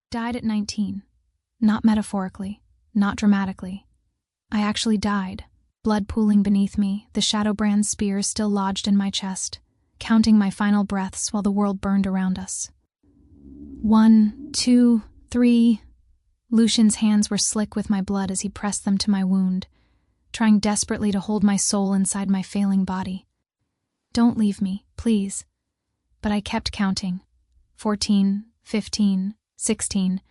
Died at 19. Not metaphorically, not dramatically. I actually died, blood pooling beneath me, the Shadowbrand spear still lodged in my chest, counting my final breaths while the world burned around us. 1, 2, 3. Lucian's hands were slick with my blood as he pressed them to my wound, trying desperately to hold my soul inside my failing body. Don't leave me, please. But I kept counting. 14, 15, 16,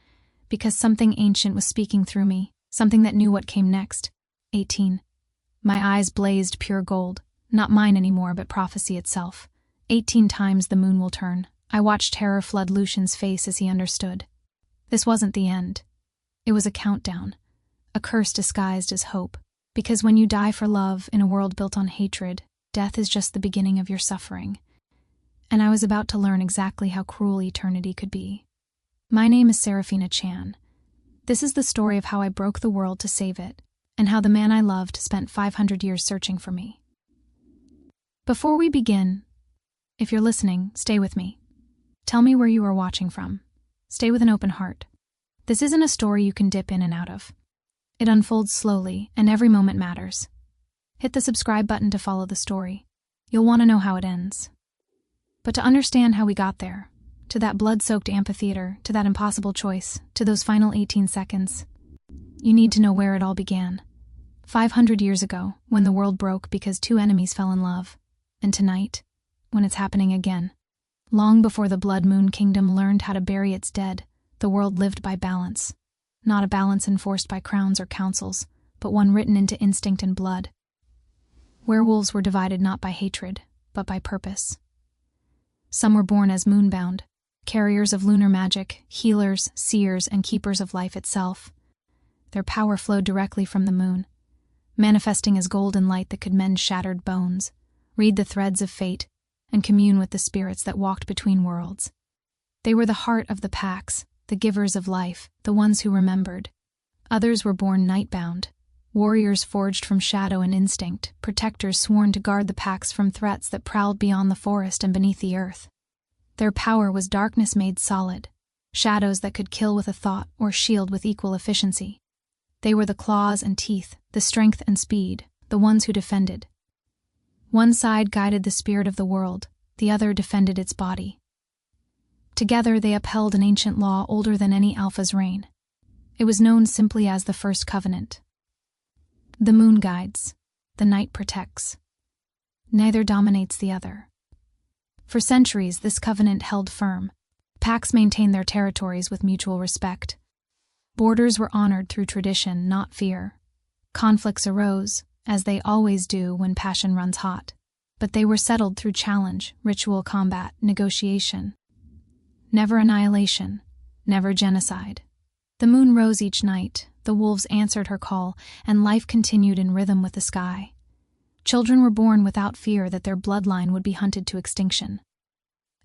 because something ancient was speaking through me, something that knew what came next. 18. My eyes blazed pure gold, not mine anymore, but prophecy itself. 18 times the moon will turn. I watched terror flood Lucian's face as he understood. This wasn't the end. It was a countdown, a curse disguised as hope, because when you die for love in a world built on hatred, death is just the beginning of your suffering. And I was about to learn exactly how cruel eternity could be. My name is Seraphina Chan. This is the story of how I broke the world to save it, and how the man I loved spent 500 years searching for me. Before we begin, if you're listening, stay with me. Tell me where you are watching from. Stay with an open heart. This isn't a story you can dip in and out of. It unfolds slowly, and every moment matters. Hit the subscribe button to follow the story. You'll want to know how it ends. But to understand how we got there, to that blood-soaked amphitheater, to that impossible choice, to those final 18 seconds, you need to know where it all began. 500 years ago, when the world broke because two enemies fell in love. And tonight, when it's happening again. Long before the Blood Moon Kingdom learned how to bury its dead, the world lived by balance. Not a balance enforced by crowns or councils, but one written into instinct and blood. Werewolves were divided not by hatred, but by purpose. Some were born as moonbound, carriers of lunar magic, healers, seers, and keepers of life itself. Their power flowed directly from the moon, manifesting as golden light that could mend shattered bones, read the threads of fate, and commune with the spirits that walked between worlds. They were the heart of the packs, the givers of life, the ones who remembered. Others were born Nightbound, warriors forged from shadow and instinct, protectors sworn to guard the packs from threats that prowled beyond the forest and beneath the earth. Their power was darkness made solid, shadows that could kill with a thought or shield with equal efficiency. They were the claws and teeth, the strength and speed, the ones who defended. One side guided the spirit of the world, the other defended its body. Together they upheld an ancient law older than any alpha's reign. It was known simply as the First Covenant. The moon guides, the night protects. Neither dominates the other. For centuries, this covenant held firm. Packs maintained their territories with mutual respect. Borders were honored through tradition, not fear. Conflicts arose, as they always do when passion runs hot, but they were settled through challenge, ritual combat, negotiation. Never annihilation, never genocide. The moon rose each night, the wolves answered her call, and life continued in rhythm with the sky. Children were born without fear that their bloodline would be hunted to extinction.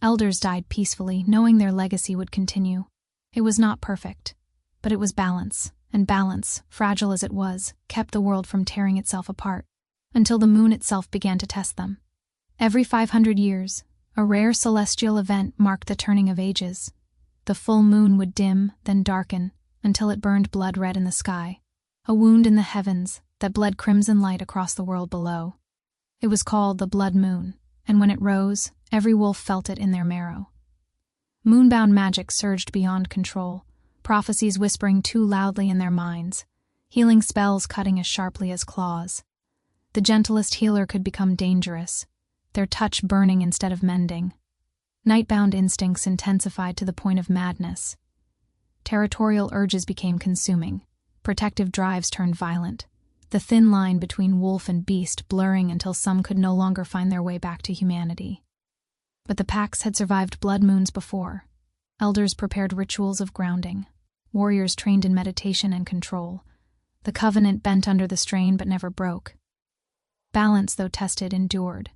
Elders died peacefully, knowing their legacy would continue. It was not perfect, but it was balance, and balance, fragile as it was, kept the world from tearing itself apart, until the moon itself began to test them. Every 500 years, a rare celestial event marked the turning of ages. The full moon would dim, then darken, until it burned blood red in the sky, a wound in the heavens that bled crimson light across the world below. It was called the Blood Moon, and when it rose, every wolf felt it in their marrow. Moonbound magic surged beyond control, prophecies whispering too loudly in their minds, healing spells cutting as sharply as claws. The gentlest healer could become dangerous, their touch burning instead of mending. Nightbound instincts intensified to the point of madness. Territorial urges became consuming, protective drives turned violent, the thin line between wolf and beast blurring until some could no longer find their way back to humanity. But the packs had survived blood moons before. Elders prepared rituals of grounding, warriors trained in meditation and control. The covenant bent under the strain but never broke. Balance, though tested, endured,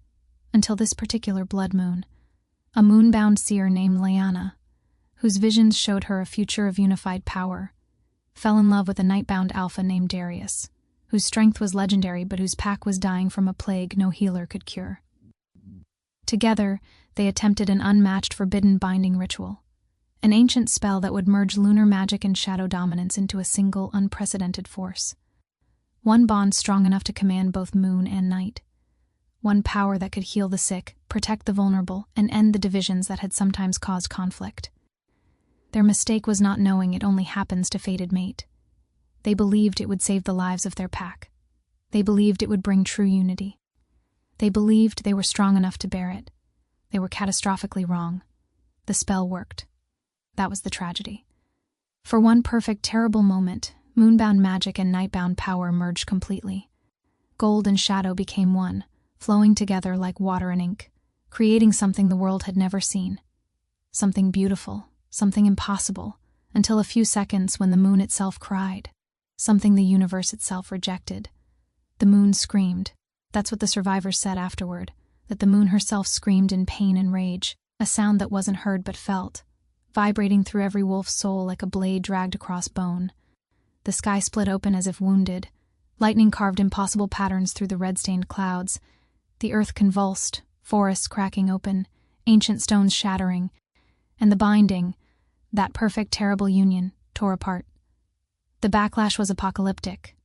until this particular blood moon. A moonbound seer named Liana, whose visions showed her a future of unified power, fell in love with a nightbound alpha named Darius, whose strength was legendary but whose pack was dying from a plague no healer could cure. Together, they attempted an unmatched forbidden binding ritual. an ancient spell that would merge lunar magic and shadow dominance into a single, unprecedented force. One bond strong enough to command both moon and night. One power that could heal the sick, protect the vulnerable, and end the divisions that had sometimes caused conflict. Their mistake was not knowing it only happens to fated mate. They believed it would save the lives of their pack. They believed it would bring true unity. They believed they were strong enough to bear it. They were catastrophically wrong. The spell worked. That was the tragedy. For one perfect, terrible moment, Moonbound magic and Nightbound power merged completely. Gold and shadow became one, flowing together like water and ink, creating something the world had never seen. Something beautiful, something impossible, until a few seconds when the moon itself cried. Something the universe itself rejected. The moon screamed. That's what the survivors said afterward, that the moon herself screamed in pain and rage, a sound that wasn't heard but felt, vibrating through every wolf's soul like a blade dragged across bone. The sky split open as if wounded. Lightning carved impossible patterns through the red-stained clouds. The earth convulsed, forests cracking open, ancient stones shattering, and the binding, that perfect, terrible union, tore apart. The backlash was apocalyptic.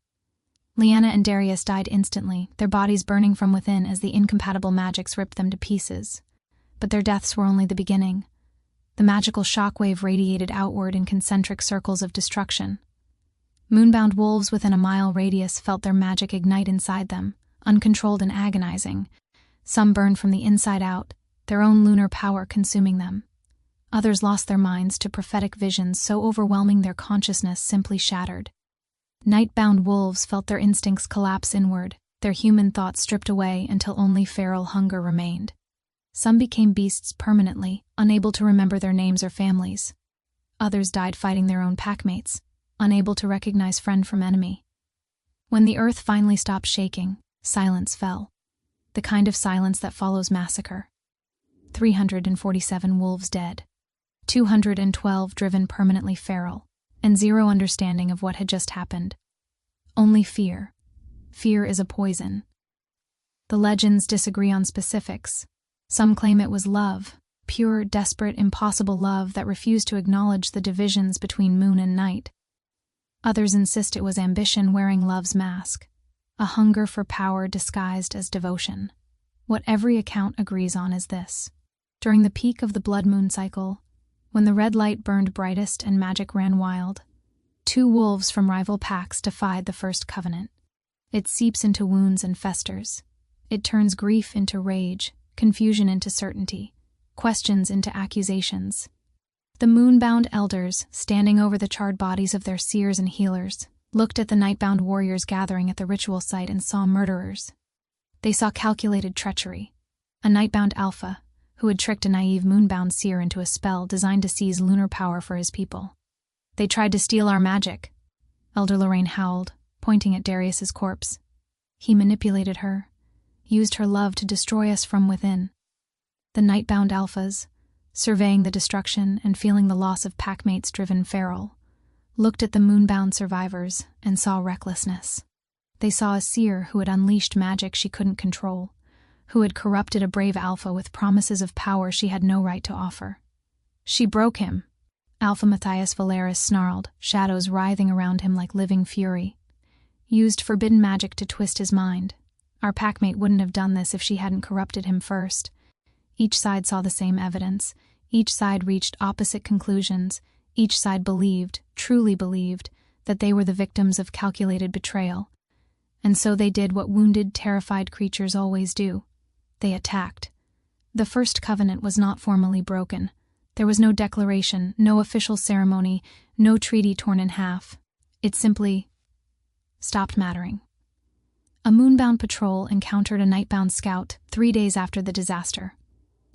Lyanna and Darius died instantly, their bodies burning from within as the incompatible magics ripped them to pieces. But their deaths were only the beginning. The magical shockwave radiated outward in concentric circles of destruction. Moonbound wolves within a mile radius felt their magic ignite inside them, uncontrolled and agonizing. Some burned from the inside out, their own lunar power consuming them. Others lost their minds to prophetic visions so overwhelming their consciousness simply shattered. Nightbound wolves felt their instincts collapse inward, their human thoughts stripped away until only feral hunger remained. Some became beasts permanently, unable to remember their names or families. Others died fighting their own packmates, unable to recognize friend from enemy. When the earth finally stopped shaking, silence fell. The kind of silence that follows massacre. 347 wolves dead. 212 driven permanently feral, and zero understanding of what had just happened. Only fear. Fear is a poison. The legends disagree on specifics. Some claim it was love, pure, desperate, impossible love that refused to acknowledge the divisions between moon and night. Others insist it was ambition wearing love's mask, a hunger for power disguised as devotion. What every account agrees on is this. During the peak of the blood moon cycle, when the red light burned brightest and magic ran wild, two wolves from rival packs defied the first covenant. It seeps into wounds and festers. It turns grief into rage, confusion into certainty, questions into accusations. The moonbound elders, standing over the charred bodies of their seers and healers, looked at the nightbound warriors gathering at the ritual site and saw murderers. They saw calculated treachery. A nightbound alpha, who had tricked a naive moonbound seer into a spell designed to seize lunar power for his people. They tried to steal our magic, Elder Lorraine howled, pointing at Darius's corpse. He manipulated her, used her love to destroy us from within. The nightbound alphas, surveying the destruction and feeling the loss of packmates driven feral, looked at the moonbound survivors and saw recklessness. They saw a seer who had unleashed magic she couldn't control, who had corrupted a brave alpha with promises of power she had no right to offer. She broke him. Alpha Matthias Valeris snarled, shadows writhing around him like living fury. Used forbidden magic to twist his mind. Our packmate wouldn't have done this if she hadn't corrupted him first. Each side saw the same evidence. Each side reached opposite conclusions. Each side believed, truly believed, that they were the victims of calculated betrayal. And so they did what wounded, terrified creatures always do. They attacked. The first covenant was not formally broken. There was no declaration, no official ceremony, no treaty torn in half. It simply stopped mattering. A moonbound patrol encountered a nightbound scout 3 days after the disaster.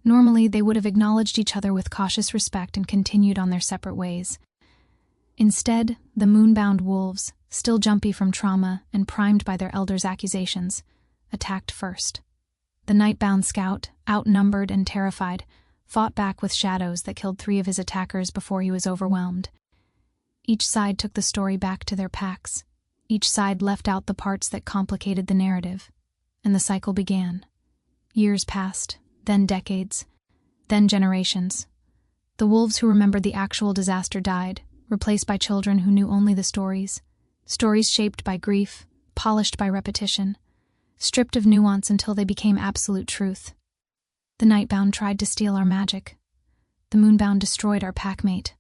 Normally, they would have acknowledged each other with cautious respect and continued on their separate ways. Instead, the moonbound wolves, still jumpy from trauma and primed by their elders' accusations, attacked first. The nightbound scout, outnumbered and terrified, fought back with shadows that killed 3 of his attackers before he was overwhelmed. Each side took the story back to their packs. Each side left out the parts that complicated the narrative, and the cycle began. Years passed, then decades, then generations. The wolves who remembered the actual disaster died, replaced by children who knew only the stories. Stories shaped by grief, polished by repetition, stripped of nuance until they became absolute truth. The Nightbound tried to steal our magic. The Moonbound destroyed our packmate.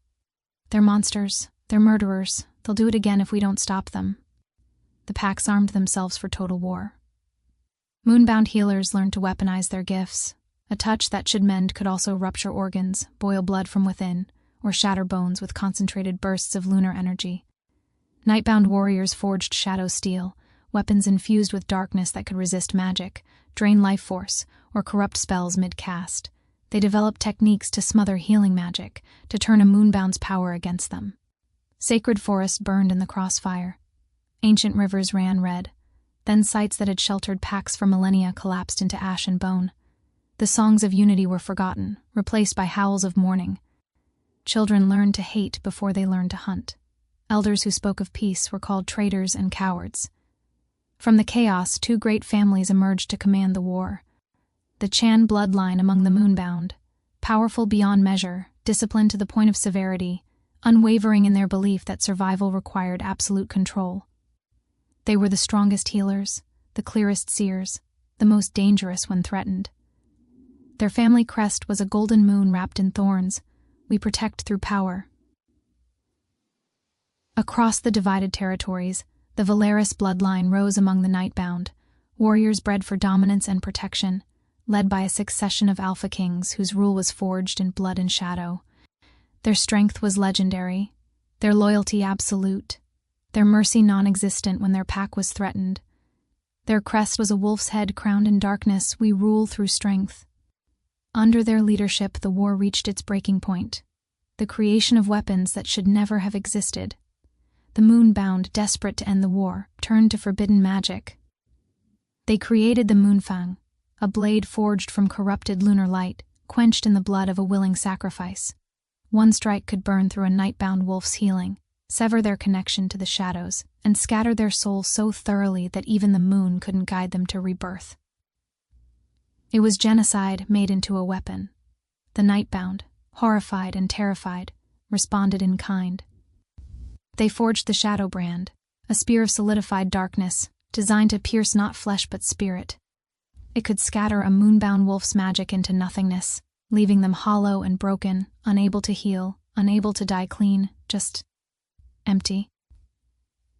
They're monsters, they're murderers, they'll do it again if we don't stop them. The packs armed themselves for total war. Moonbound healers learned to weaponize their gifts. A touch that should mend could also rupture organs, boil blood from within, or shatter bones with concentrated bursts of lunar energy. Nightbound warriors forged shadow steel, weapons infused with darkness that could resist magic, drain life force, or corrupt spells mid-cast. They developed techniques to smother healing magic, to turn a Moonbound's power against them. Sacred forests burned in the crossfire. Ancient rivers ran red. Then sites that had sheltered packs for millennia collapsed into ash and bone. The songs of unity were forgotten, replaced by howls of mourning. Children learned to hate before they learned to hunt. Elders who spoke of peace were called traitors and cowards. From the chaos, two great families emerged to command the war. The Chan bloodline among the Moonbound, powerful beyond measure, disciplined to the point of severity, unwavering in their belief that survival required absolute control. They were the strongest healers, the clearest seers, the most dangerous when threatened. Their family crest was a golden moon wrapped in thorns. We protect through power. Across the divided territories, the Valeris bloodline rose among the Nightbound, warriors bred for dominance and protection, led by a succession of alpha kings whose rule was forged in blood and shadow. Their strength was legendary, their loyalty absolute, their mercy non-existent when their pack was threatened. Their crest was a wolf's head crowned in darkness. We rule through strength. Under their leadership, the war reached its breaking point, the creation of weapons that should never have existed. The Moonbound, desperate to end the war, turned to forbidden magic. They created the Moonfang, a blade forged from corrupted lunar light, quenched in the blood of a willing sacrifice. One strike could burn through a Nightbound wolf's healing, sever their connection to the shadows, and scatter their souls so thoroughly that even the moon couldn't guide them to rebirth. It was genocide made into a weapon. The Nightbound, horrified and terrified, responded in kind. They forged the Shadow Brand, a spear of solidified darkness, designed to pierce not flesh but spirit. It could scatter a Moonbound wolf's magic into nothingness, leaving them hollow and broken, unable to heal, unable to die clean, just empty.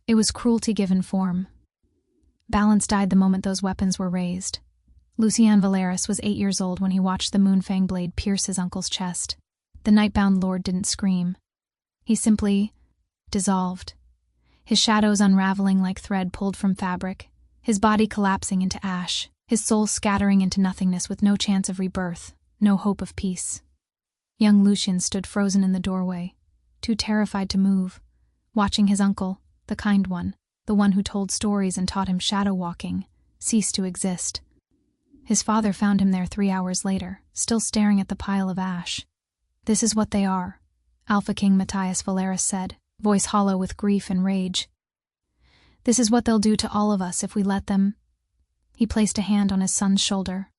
It was cruelty given form. Balance died the moment those weapons were raised. Lucian Valeris was 8 years old when he watched the Moonfang blade pierce his uncle's chest. The Nightbound lord didn't scream. He simply dissolved, his shadows unraveling like thread pulled from fabric, his body collapsing into ash, his soul scattering into nothingness with no chance of rebirth, no hope of peace. Young Lucian stood frozen in the doorway, too terrified to move, watching his uncle, the kind one, the one who told stories and taught him shadow walking, cease to exist. His father found him there 3 hours later, still staring at the pile of ash. "This is what they are," Alpha King Matthias Valeris said, voice hollow with grief and rage. "This is what they'll do to all of us if we let them." He placed a hand on his son's shoulder.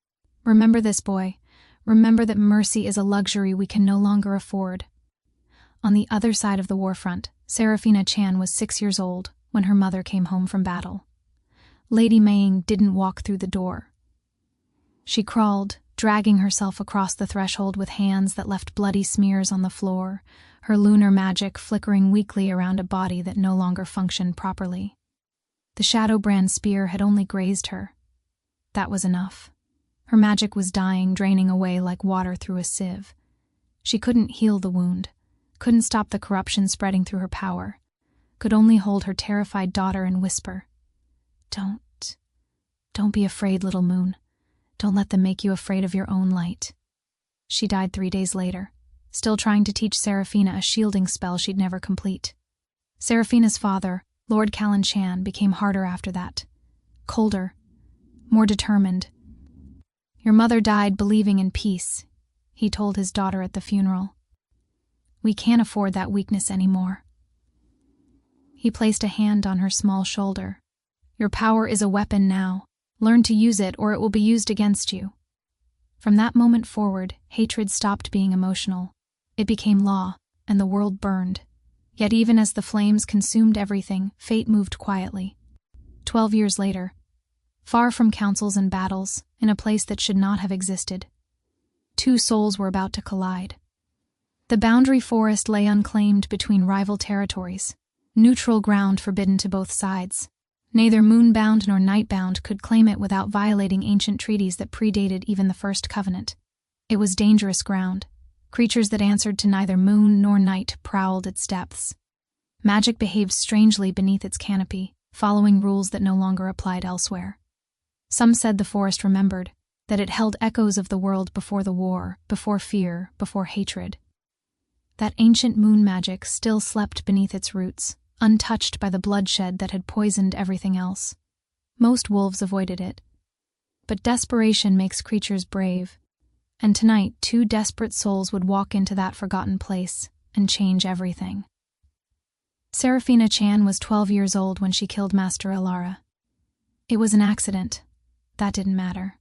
"Remember this, boy. Remember that mercy is a luxury we can no longer afford." On the other side of the war front, Seraphina Chan was 6 years old when her mother came home from battle. Lady Maying didn't walk through the door. She crawled, dragging herself across the threshold with hands that left bloody smears on the floor, her lunar magic flickering weakly around a body that no longer functioned properly. The Shadow Brand spear had only grazed her. That was enough. Her magic was dying, draining away like water through a sieve. She couldn't heal the wound, couldn't stop the corruption spreading through her power, could only hold her terrified daughter and whisper, Don't be afraid, little moon. Don't let them make you afraid of your own light." She died 3 days later, still trying to teach Seraphina a shielding spell she'd never complete. Seraphina's father, Lord Callan Chan, became harder after that. Colder, more determined. "Your mother died believing in peace," he told his daughter at the funeral. "We can't afford that weakness anymore." He placed a hand on her small shoulder. "Your power is a weapon now. Learn to use it or it will be used against you." From that moment forward, hatred stopped being emotional. It became law, and the world burned. Yet even as the flames consumed everything, fate moved quietly. 12 years later, far from councils and battles, in a place that should not have existed, two souls were about to collide. The boundary forest lay unclaimed between rival territories, neutral ground forbidden to both sides. Neither Moonbound nor Nightbound could claim it without violating ancient treaties that predated even the First Covenant. It was dangerous ground. Creatures that answered to neither moon nor night prowled its depths. Magic behaved strangely beneath its canopy, following rules that no longer applied elsewhere. Some said the forest remembered, that it held echoes of the world before the war, before fear, before hatred. That ancient moon magic still slept beneath its roots, untouched by the bloodshed that had poisoned everything else. Most wolves avoided it. But desperation makes creatures brave, and tonight 2 desperate souls would walk into that forgotten place and change everything. Seraphina Chan was 12 years old when she killed Master Alara. It was an accident. That didn't matter.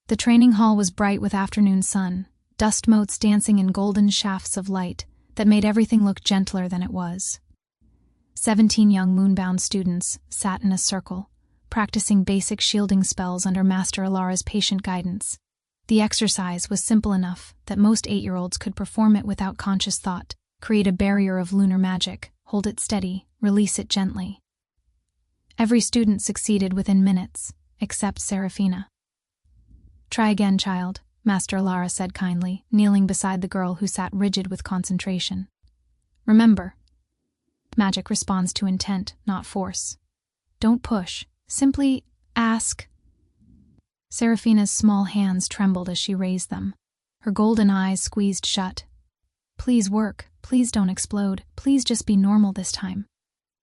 The training hall was bright with afternoon sun, dust motes dancing in golden shafts of light that made everything look gentler than it was. 17 young Moonbound students sat in a circle, practicing basic shielding spells under Master Alara's patient guidance. The exercise was simple enough that most 8-year-olds could perform it without conscious thought, create a barrier of lunar magic, hold it steady, release it gently. Every student succeeded within minutes, except Seraphina. "Try again, child," Master Alara said kindly, kneeling beside the girl who sat rigid with concentration. "Remember, magic responds to intent, not force. Don't push. Simply ask." Seraphina's small hands trembled as she raised them. Her golden eyes squeezed shut. "Please work. Please don't explode. Please just be normal this time."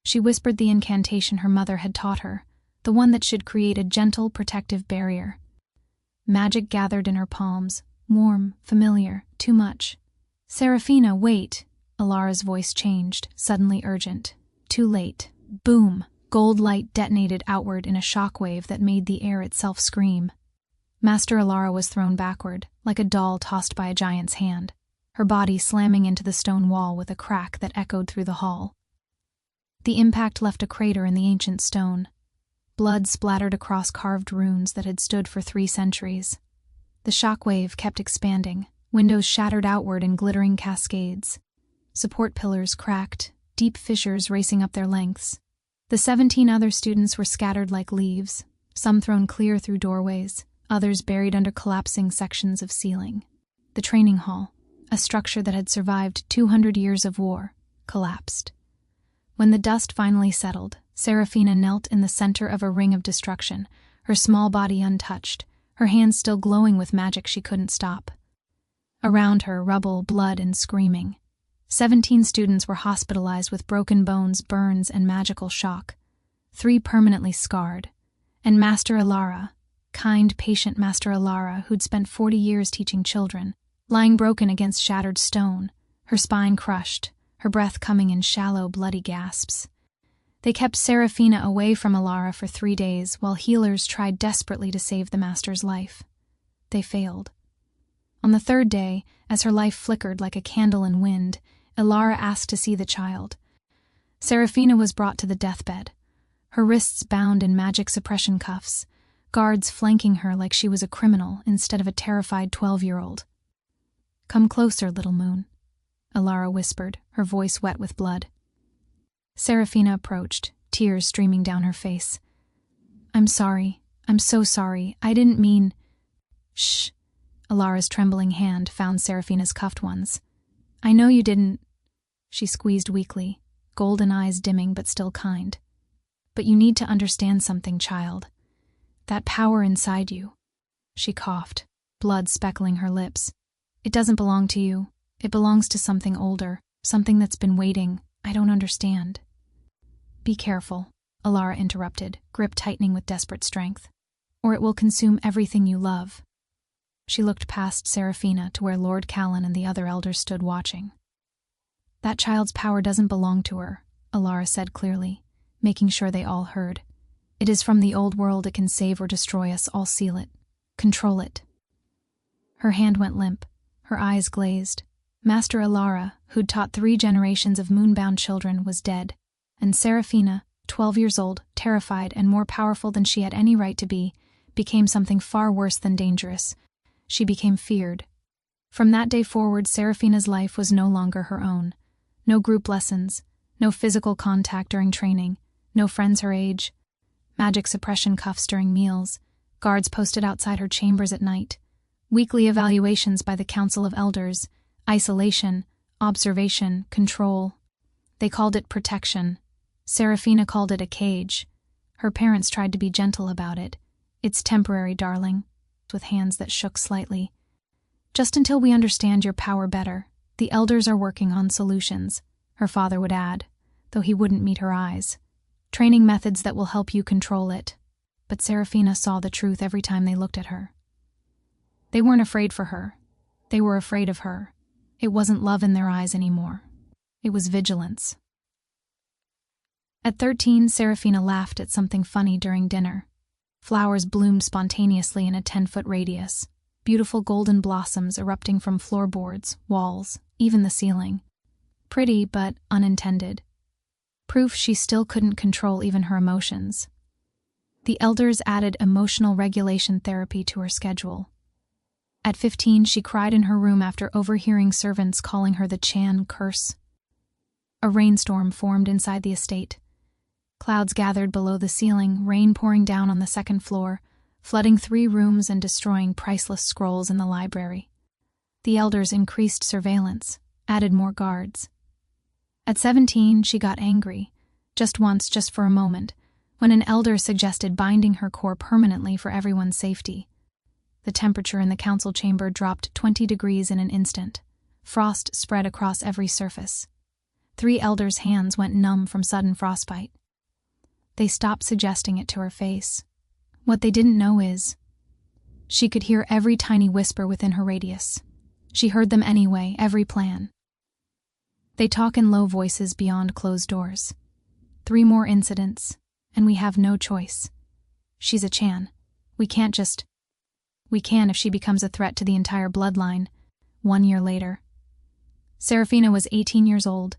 She whispered the incantation her mother had taught her, the one that should create a gentle, protective barrier. Magic gathered in her palms, warm, familiar, too much. "Seraphina, wait!" Alara's voice changed, suddenly urgent. Too late. Boom! Gold light detonated outward in a shockwave that made the air itself scream. Master Alara was thrown backward, like a doll tossed by a giant's hand, her body slamming into the stone wall with a crack that echoed through the hall. The impact left a crater in the ancient stone. Blood splattered across carved runes that had stood for 3 centuries. The shockwave kept expanding, windows shattered outward in glittering cascades. Support pillars cracked, deep fissures racing up their lengths. The 17 other students were scattered like leaves, some thrown clear through doorways, others buried under collapsing sections of ceiling. The training hall, a structure that had survived 200 years of war, collapsed. When the dust finally settled, Seraphina knelt in the center of a ring of destruction, her small body untouched, her hands still glowing with magic she couldn't stop. Around her, rubble, blood, and screaming. 17 students were hospitalized with broken bones, burns, and magical shock. 3 permanently scarred. And Master Alara, kind, patient Master Alara, who'd spent 40 years teaching children, lying broken against shattered stone, her spine crushed, her breath coming in shallow, bloody gasps. They kept Seraphina away from Alara for 3 days while healers tried desperately to save the Master's life. They failed. On the 3rd day, as her life flickered like a candle in wind, Alara asked to see the child. Seraphina was brought to the deathbed, her wrists bound in magic suppression cuffs, guards flanking her like she was a criminal instead of a terrified 12-year-old. "Come closer, little moon," Alara whispered, her voice wet with blood. Seraphina approached, tears streaming down her face. "I'm sorry. I'm so sorry. I didn't mean—" "Shh." Alara's trembling hand found Seraphina's cuffed ones. "I know you didn't—" She squeezed weakly, golden eyes dimming but still kind. "But you need to understand something, child. That power inside you." She coughed, blood speckling her lips. "It doesn't belong to you. It belongs to something older, something that's been waiting. I don't understand." "Be careful," Alara interrupted, grip tightening with desperate strength, "or it will consume everything you love." She looked past Seraphina to where Lord Callan and the other elders stood watching. "That child's power doesn't belong to her," Alara said clearly, making sure they all heard. "It is from the old world. It can save or destroy us. I'll seal it. Control it." Her hand went limp, her eyes glazed. Master Alara, who'd taught 3 generations of Moonbound children, was dead, and Seraphina, 12 years old, terrified and more powerful than she had any right to be, became something far worse than dangerous. She became feared. From that day forward, Seraphina's life was no longer her own. No group lessons, no physical contact during training, no friends her age, magic suppression cuffs during meals, guards posted outside her chambers at night, weekly evaluations by the Council of Elders, isolation, observation, control. They called it protection. Seraphina called it a cage. Her parents tried to be gentle about it. "It's temporary, darling," with hands that shook slightly. "Just until we understand your power better. The elders are working on solutions," her father would add, though he wouldn't meet her eyes. "Training methods that will help you control it." But Seraphina saw the truth every time they looked at her. They weren't afraid for her. They were afraid of her. It wasn't love in their eyes anymore. It was vigilance. At 13, Seraphina laughed at something funny during dinner. Flowers bloomed spontaneously in a 10-foot radius, beautiful golden blossoms erupting from floorboards, walls, even the ceiling. Pretty, but unintended. Proof she still couldn't control even her emotions. The elders added emotional regulation therapy to her schedule. At 15, she cried in her room after overhearing servants calling her the Chan curse. A rainstorm formed inside the estate. Clouds gathered below the ceiling, rain pouring down on the second floor, flooding 3 rooms and destroying priceless scrolls in the library. The elders increased surveillance, added more guards. At 17, she got angry, just once, just for a moment, when an elder suggested binding her core permanently for everyone's safety. The temperature in the council chamber dropped 20 degrees in an instant. Frost spread across every surface. 3 elders' hands went numb from sudden frostbite. They stopped suggesting it to her face. What they didn't know is, she could hear every tiny whisper within her radius. She heard them anyway, every plan. They talk in low voices beyond closed doors. 3 more incidents, and we have no choice. She's a Chan. We can't just... We can if she becomes a threat to the entire bloodline. 1 year later. Seraphina was 18 years old,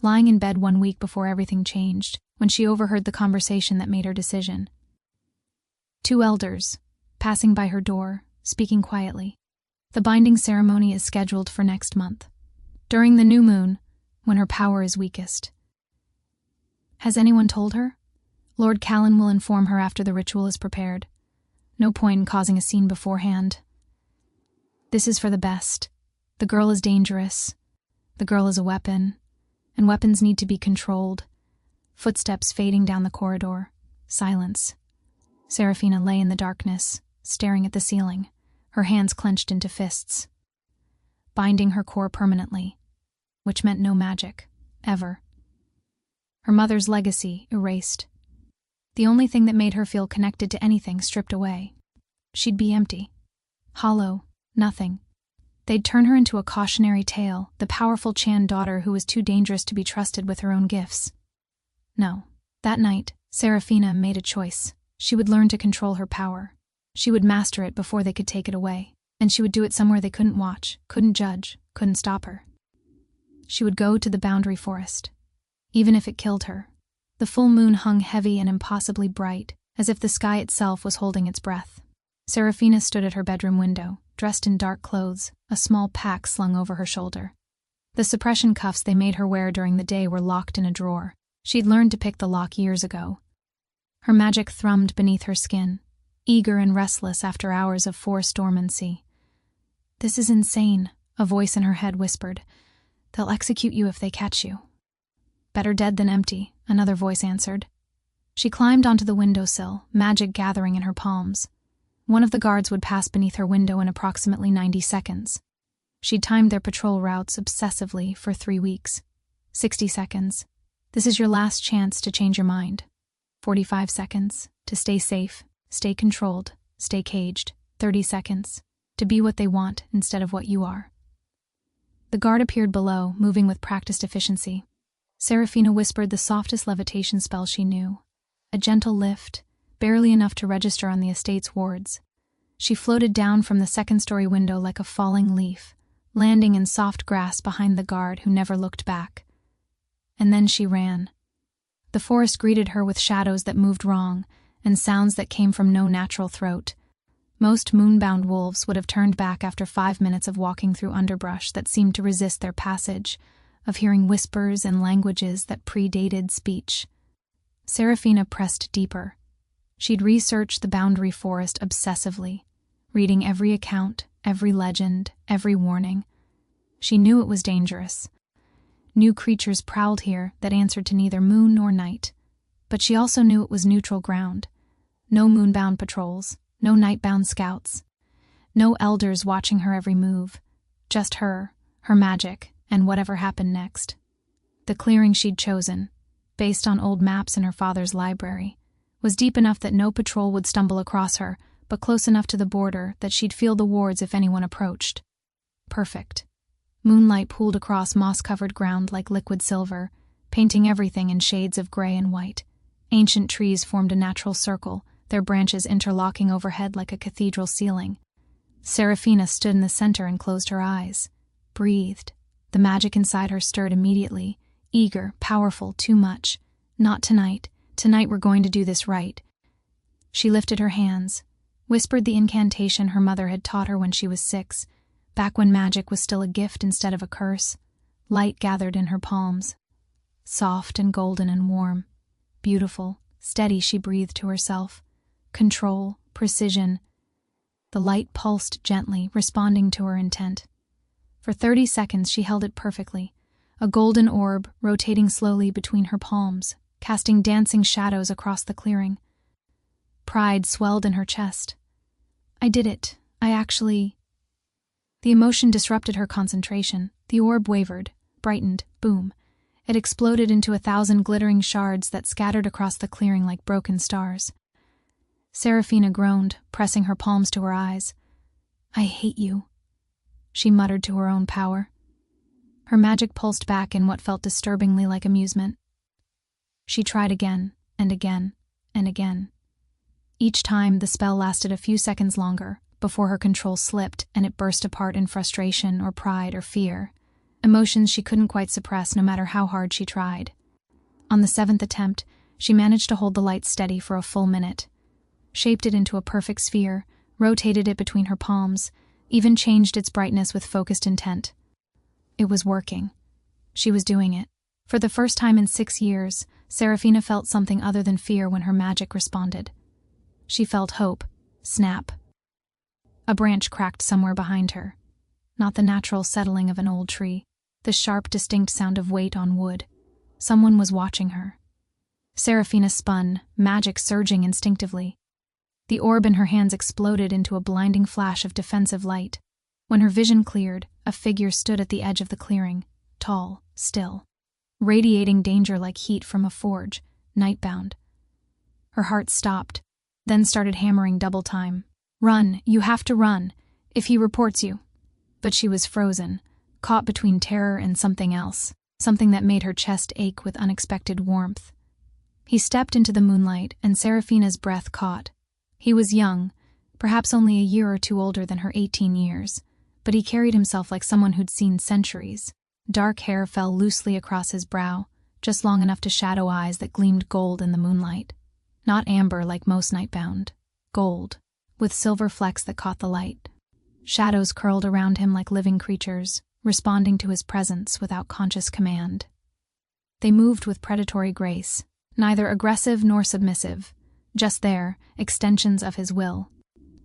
lying in bed 1 week before everything changed, when she overheard the conversation that made her decision. 2 elders, passing by her door, speaking quietly. The binding ceremony is scheduled for next month, during the new moon, when her power is weakest. Has anyone told her? Lord Callan will inform her after the ritual is prepared. No point in causing a scene beforehand. This is for the best. The girl is dangerous. The girl is a weapon, and weapons need to be controlled. Footsteps fading down the corridor. Silence. Seraphina lay in the darkness, staring at the ceiling, her hands clenched into fists. Binding her core permanently, which meant no magic, ever. Her mother's legacy erased. The only thing that made her feel connected to anything stripped away. She'd be empty. Hollow. Nothing. They'd turn her into a cautionary tale, the powerful Chan daughter who was too dangerous to be trusted with her own gifts. No. That night, Seraphina made a choice. She would learn to control her power. She would master it before they could take it away, and she would do it somewhere they couldn't watch, couldn't judge, couldn't stop her. She would go to the boundary forest, even if it killed her. The full moon hung heavy and impossibly bright, as if the sky itself was holding its breath. Seraphina stood at her bedroom window, dressed in dark clothes, a small pack slung over her shoulder. The suppression cuffs they made her wear during the day were locked in a drawer. She'd learned to pick the lock years ago. Her magic thrummed beneath her skin, eager and restless after hours of forced dormancy. "This is insane," a voice in her head whispered. "They'll execute you if they catch you." "Better dead than empty," another voice answered. She climbed onto the windowsill, magic gathering in her palms. One of the guards would pass beneath her window in approximately 90 seconds. She'd timed their patrol routes obsessively for 3 weeks. 60 seconds. This is your last chance to change your mind. 45 seconds. To stay safe, stay controlled, stay caged. 30 seconds. To be what they want instead of what you are. The guard appeared below, moving with practiced efficiency. Seraphina whispered the softest levitation spell she knew. A gentle lift, barely enough to register on the estate's wards. She floated down from the second-story window like a falling leaf, landing in soft grass behind the guard who never looked back. And then she ran. The forest greeted her with shadows that moved wrong and sounds that came from no natural throat. Most moonbound wolves would have turned back after 5 minutes of walking through underbrush that seemed to resist their passage, of hearing whispers and languages that predated speech. Seraphina pressed deeper. She'd researched the boundary forest obsessively, reading every account, every legend, every warning. She knew it was dangerous. New creatures prowled here that answered to neither moon nor night. But she also knew it was neutral ground. No moonbound patrols, no nightbound scouts, no elders watching her every move. Just her magic, and whatever happened next. The clearing she'd chosen, based on old maps in her father's library, was deep enough that no patrol would stumble across her, but close enough to the border that she'd feel the wards if anyone approached. Perfect. Moonlight pooled across moss-covered ground like liquid silver, painting everything in shades of gray and white. Ancient trees formed a natural circle, their branches interlocking overhead like a cathedral ceiling. Seraphina stood in the center and closed her eyes. Breathed. The magic inside her stirred immediately. Eager, powerful, too much. Not tonight. Tonight we're going to do this right. She lifted her hands, whispered the incantation her mother had taught her when she was 6, back when magic was still a gift instead of a curse. Light gathered in her palms. Soft and golden and warm. Beautiful, steady, she breathed to herself. Control, precision. The light pulsed gently, responding to her intent. For 30 seconds she held it perfectly, a golden orb rotating slowly between her palms, casting dancing shadows across the clearing. Pride swelled in her chest. I did it. The emotion disrupted her concentration. The orb wavered, brightened, boom. It exploded into 1,000 glittering shards that scattered across the clearing like broken stars. Seraphina groaned, pressing her palms to her eyes. I hate you, she muttered to her own power. Her magic pulsed back in what felt disturbingly like amusement. She tried again, and again, and again. Each time, the spell lasted a few seconds longer, before her control slipped and it burst apart in frustration or pride or fear, emotions she couldn't quite suppress no matter how hard she tried. On the 7th attempt, she managed to hold the light steady for a full minute, shaped it into a perfect sphere, rotated it between her palms, even changed its brightness with focused intent. It was working. She was doing it. For the first time in 6 years, Seraphina felt something other than fear when her magic responded. She felt hope. Snap. A branch cracked somewhere behind her. Not the natural settling of an old tree, the sharp, distinct sound of weight on wood. Someone was watching her. Seraphina spun, magic surging instinctively. The orb in her hands exploded into a blinding flash of defensive light. When her vision cleared, a figure stood at the edge of the clearing, tall, still, radiating danger like heat from a forge, Nightbound. Her heart stopped, then started hammering double time. Run, you have to run, if he reports you. But she was frozen, caught between terror and something else, something that made her chest ache with unexpected warmth. He stepped into the moonlight, and Seraphina's breath caught. He was young, perhaps only a year or two older than her 18 years, but he carried himself like someone who'd seen centuries. Dark hair fell loosely across his brow, just long enough to shadow eyes that gleamed gold in the moonlight. Not amber like most Nightbound. Gold, with silver flecks that caught the light. Shadows curled around him like living creatures, responding to his presence without conscious command. They moved with predatory grace, neither aggressive nor submissive, just there, extensions of his will.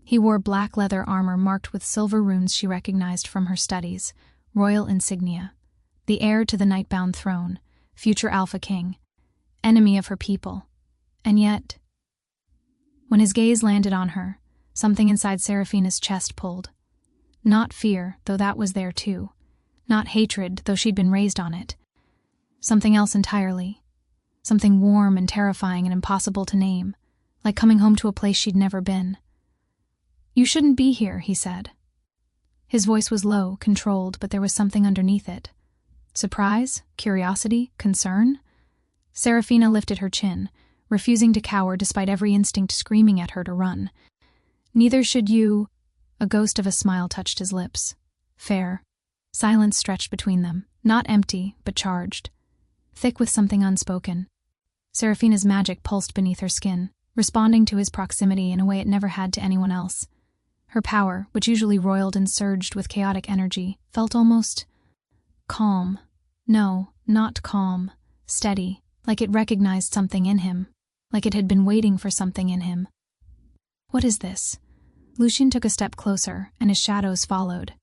He wore black leather armor marked with silver runes she recognized from her studies, royal insignia. The heir to the Nightbound throne, future Alpha King, enemy of her people. And yet, when his gaze landed on her, something inside Seraphina's chest pulled. Not fear, though that was there too. Not hatred, though she'd been raised on it. Something else entirely. Something warm and terrifying and impossible to name, like coming home to a place she'd never been. You shouldn't be here, he said. His voice was low, controlled, but there was something underneath it. Surprise? Curiosity? Concern? Seraphina lifted her chin, refusing to cower despite every instinct screaming at her to run. Neither should you. A ghost of a smile touched his lips. Fair. Silence stretched between them, not empty, but charged, thick with something unspoken. Seraphina's magic pulsed beneath her skin, responding to his proximity in a way it never had to anyone else. Her power, which usually roiled and surged with chaotic energy, felt almost calm. No, not calm. Steady, like it recognized something in him, like it had been waiting for something in him. What is this? Lucian took a step closer, and his shadows followed.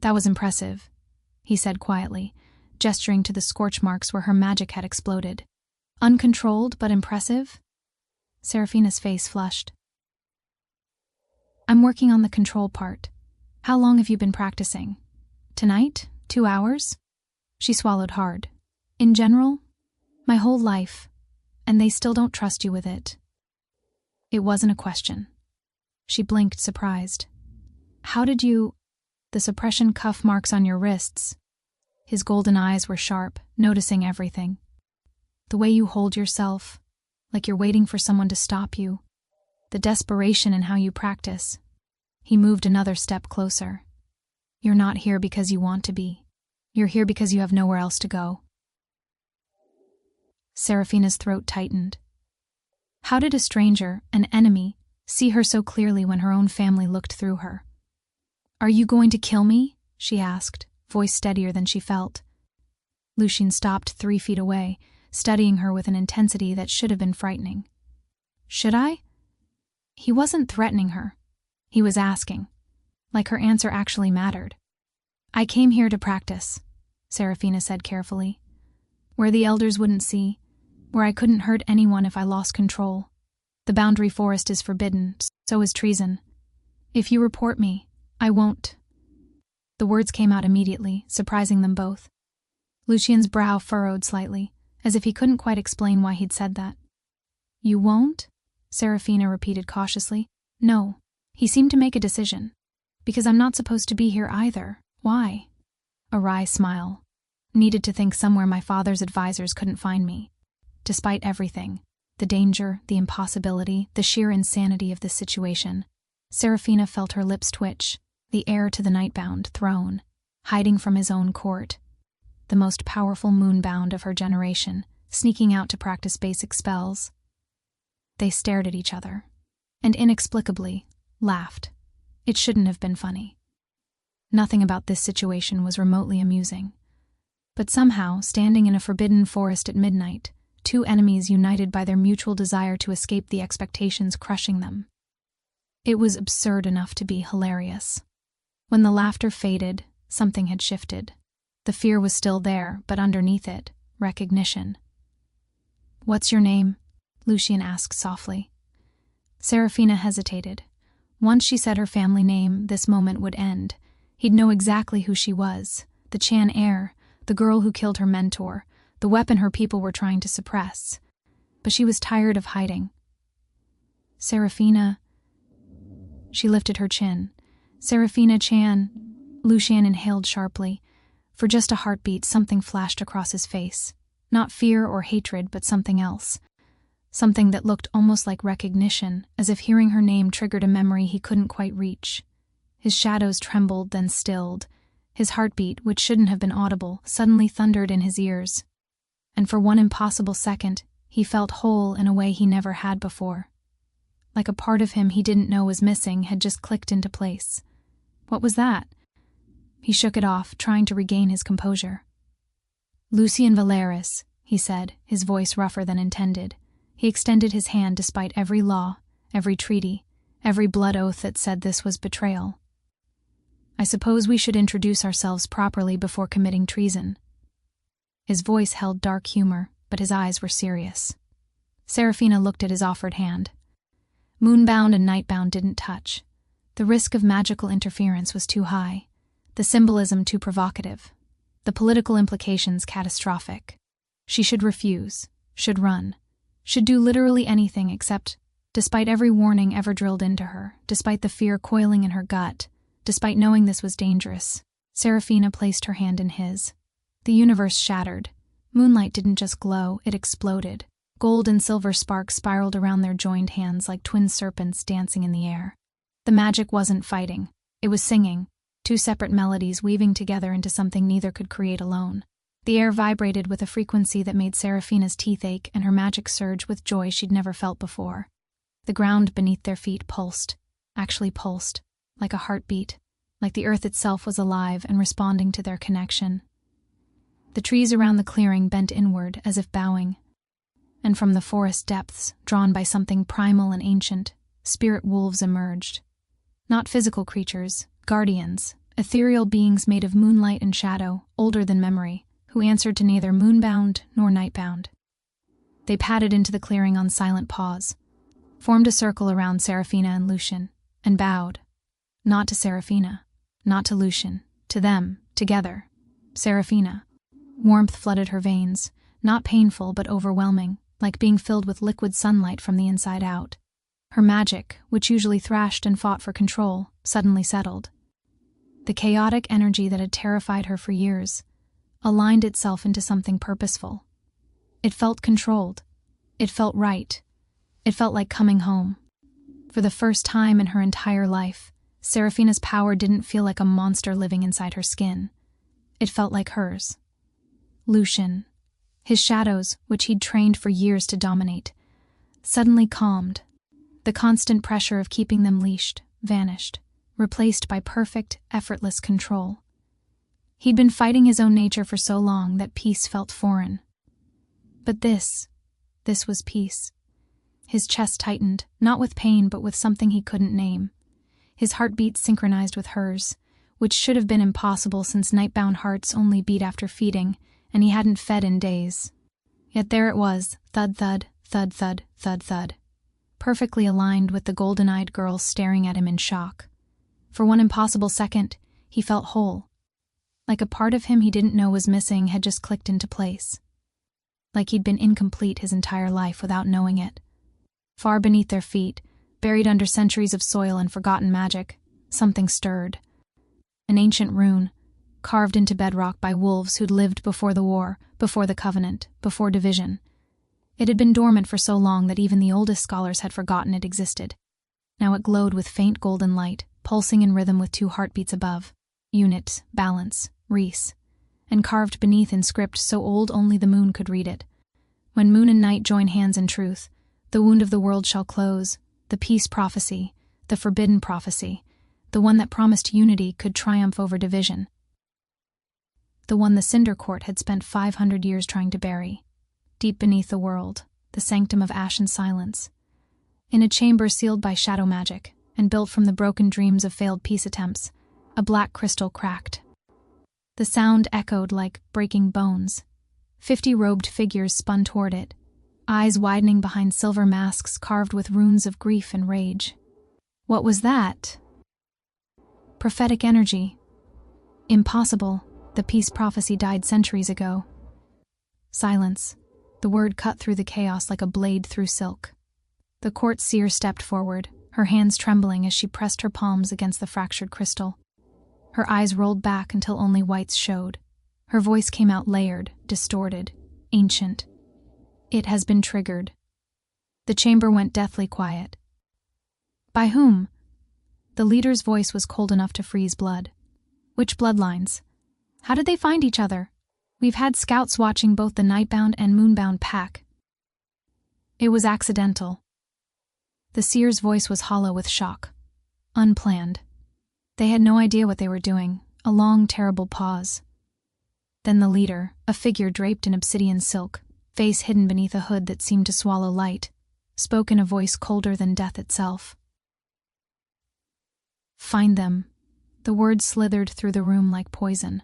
That was impressive, he said quietly, gesturing to the scorch marks where her magic had exploded. Uncontrolled, but impressive? Seraphina's face flushed. I'm working on the control part. How long have you been practicing? Tonight? 2 hours? She swallowed hard. In general? My whole life. And they still don't trust you with it. It wasn't a question. She blinked, surprised. How did you... The suppression cuff marks on your wrists. His golden eyes were sharp, noticing everything. The way you hold yourself, like you're waiting for someone to stop you. The desperation in how you practice. He moved another step closer. You're not here because you want to be. You're here because you have nowhere else to go. Seraphina's throat tightened. How did a stranger, an enemy, see her so clearly when her own family looked through her? Are you going to kill me? She asked, voice steadier than she felt. Lucian stopped 3 feet away, studying her with an intensity that should have been frightening. Should I? He wasn't threatening her. He was asking, like her answer actually mattered. I came here to practice, Seraphina said carefully. Where the elders wouldn't see, where I couldn't hurt anyone if I lost control. The boundary forest is forbidden, so is treason. If you report me, I won't. The words came out immediately, surprising them both. Lucian's brow furrowed slightly, as if he couldn't quite explain why he'd said that. You won't? Seraphina repeated cautiously. No. He seemed to make a decision. Because I'm not supposed to be here either. Why? A wry smile. Needed to think somewhere my father's advisors couldn't find me. Despite everything, the danger, the impossibility, the sheer insanity of this situation, Seraphina felt her lips twitch, the heir to the Nightbound throne, hiding from his own court. The most powerful Moonbound of her generation, sneaking out to practice basic spells. They stared at each other, and inexplicably, laughed. It shouldn't have been funny. Nothing about this situation was remotely amusing. But somehow, standing in a forbidden forest at midnight, 2 enemies united by their mutual desire to escape the expectations crushing them. It was absurd enough to be hilarious. When the laughter faded, something had shifted. The fear was still there, but underneath it, recognition. What's your name? Lucian asked softly. Seraphina hesitated. Once she said her family name, this moment would end. He'd know exactly who she was. The Chan heir, the girl who killed her mentor, the weapon her people were trying to suppress. But she was tired of hiding. Seraphina... She lifted her chin. Seraphina Chan... Lucian inhaled sharply. For just a heartbeat, something flashed across his face. Not fear or hatred, but something else. Something that looked almost like recognition, as if hearing her name triggered a memory he couldn't quite reach. His shadows trembled, then stilled. His heartbeat, which shouldn't have been audible, suddenly thundered in his ears. And for one impossible second, he felt whole in a way he never had before. Like a part of him he didn't know was missing had just clicked into place. What was that? He shook it off, trying to regain his composure. Lucian Valeris, he said, his voice rougher than intended. He extended his hand despite every law, every treaty, every blood oath that said this was betrayal. I suppose we should introduce ourselves properly before committing treason. His voice held dark humor, but his eyes were serious. Seraphina looked at his offered hand. Moonbound and Nightbound didn't touch. The risk of magical interference was too high, the symbolism too provocative, the political implications catastrophic. She should refuse, should run, should do literally anything except, despite every warning ever drilled into her, despite the fear coiling in her gut, despite knowing this was dangerous, Seraphina placed her hand in his. The universe shattered. Moonlight didn't just glow, it exploded. Gold and silver sparks spiraled around their joined hands like twin serpents dancing in the air. The magic wasn't fighting. It was singing. two separate melodies weaving together into something neither could create alone. The air vibrated with a frequency that made Seraphina's teeth ache and her magic surge with joy she'd never felt before. The ground beneath their feet pulsed, actually pulsed, like a heartbeat, like the earth itself was alive and responding to their connection. The trees around the clearing bent inward as if bowing, and from the forest depths, drawn by something primal and ancient, spirit wolves emerged. Not physical creatures, guardians, ethereal beings made of moonlight and shadow, older than memory, who answered to neither Moonbound nor Nightbound. They padded into the clearing on silent paws, formed a circle around Seraphina and Lucian, and bowed. Not to Seraphina, not to Lucian, to them, together. Seraphina. Warmth flooded her veins, not painful but overwhelming, like being filled with liquid sunlight from the inside out. Her magic, which usually thrashed and fought for control, suddenly settled. The chaotic energy that had terrified her for years aligned itself into something purposeful. It felt controlled. It felt right. It felt like coming home. For the first time in her entire life, Seraphina's power didn't feel like a monster living inside her skin. It felt like hers. Lucian, his shadows, which he'd trained for years to dominate, suddenly calmed. The constant pressure of keeping them leashed vanished, replaced by perfect, effortless control. He'd been fighting his own nature for so long that peace felt foreign. But this was peace. His chest tightened, not with pain but with something he couldn't name. His heartbeat synchronized with hers, which should have been impossible since Nightbound hearts only beat after feeding, and he hadn't fed in days. Yet there it was, thud-thud, thud-thud, thud-thud, perfectly aligned with the golden-eyed girl staring at him in shock. For one impossible second, he felt whole. Like a part of him he didn't know was missing had just clicked into place. Like he'd been incomplete his entire life without knowing it. Far beneath their feet, buried under centuries of soil and forgotten magic, something stirred. An ancient rune, carved into bedrock by wolves who'd lived before the war, before the Covenant, before division. It had been dormant for so long that even the oldest scholars had forgotten it existed. Now it glowed with faint golden light, pulsing in rhythm with two heartbeats above. Unit, balance, Reese. And carved beneath in script so old only the moon could read it. When moon and night join hands in truth, the wound of the world shall close, the peace prophecy, the forbidden prophecy, the one that promised unity could triumph over division. The one the Cinder Court had spent 500 years trying to bury. Deep beneath the world, the sanctum of ash and silence. In a chamber sealed by shadow magic, and built from the broken dreams of failed peace attempts, a black crystal cracked. The sound echoed like breaking bones. 50 robed figures spun toward it, eyes widening behind silver masks carved with runes of grief and rage. What was that? Prophetic energy. Impossible. The peace prophecy died centuries ago. Silence. The word cut through the chaos like a blade through silk. The court seer stepped forward, her hands trembling as she pressed her palms against the fractured crystal. Her eyes rolled back until only whites showed. Her voice came out layered, distorted, ancient. It has been triggered. The chamber went deathly quiet. By whom? The leader's voice was cold enough to freeze blood. Which bloodlines? How did they find each other? We've had scouts watching both the Nightbound and Moonbound pack. It was accidental. The seer's voice was hollow with shock. Unplanned. They had no idea what they were doing. A long, terrible pause. Then the leader, a figure draped in obsidian silk, face hidden beneath a hood that seemed to swallow light, spoke in a voice colder than death itself. Find them. The words slithered through the room like poison.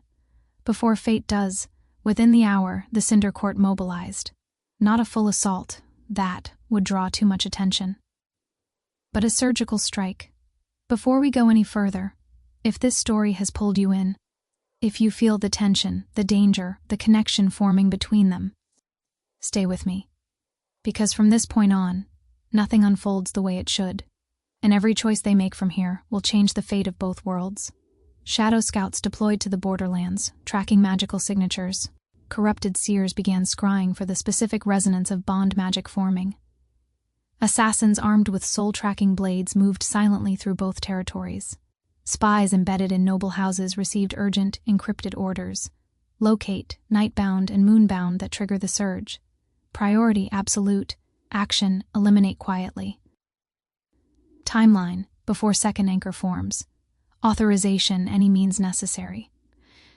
Before fate does, within the hour, the Cinder Court mobilized. Not a full assault. That would draw too much attention. But a surgical strike. Before we go any further, if this story has pulled you in, if you feel the tension, the danger, the connection forming between them, stay with me. Because from this point on, nothing unfolds the way it should, and every choice they make from here will change the fate of both worlds. Shadow scouts deployed to the borderlands, tracking magical signatures. Corrupted seers began scrying for the specific resonance of bond magic forming. Assassins armed with soul-tracking blades moved silently through both territories. Spies embedded in noble houses received urgent, encrypted orders. Locate, Nightbound, and Moonbound that trigger the surge. Priority absolute. Action, eliminate quietly. Timeline, before second anchor forms. Authorization, any means necessary.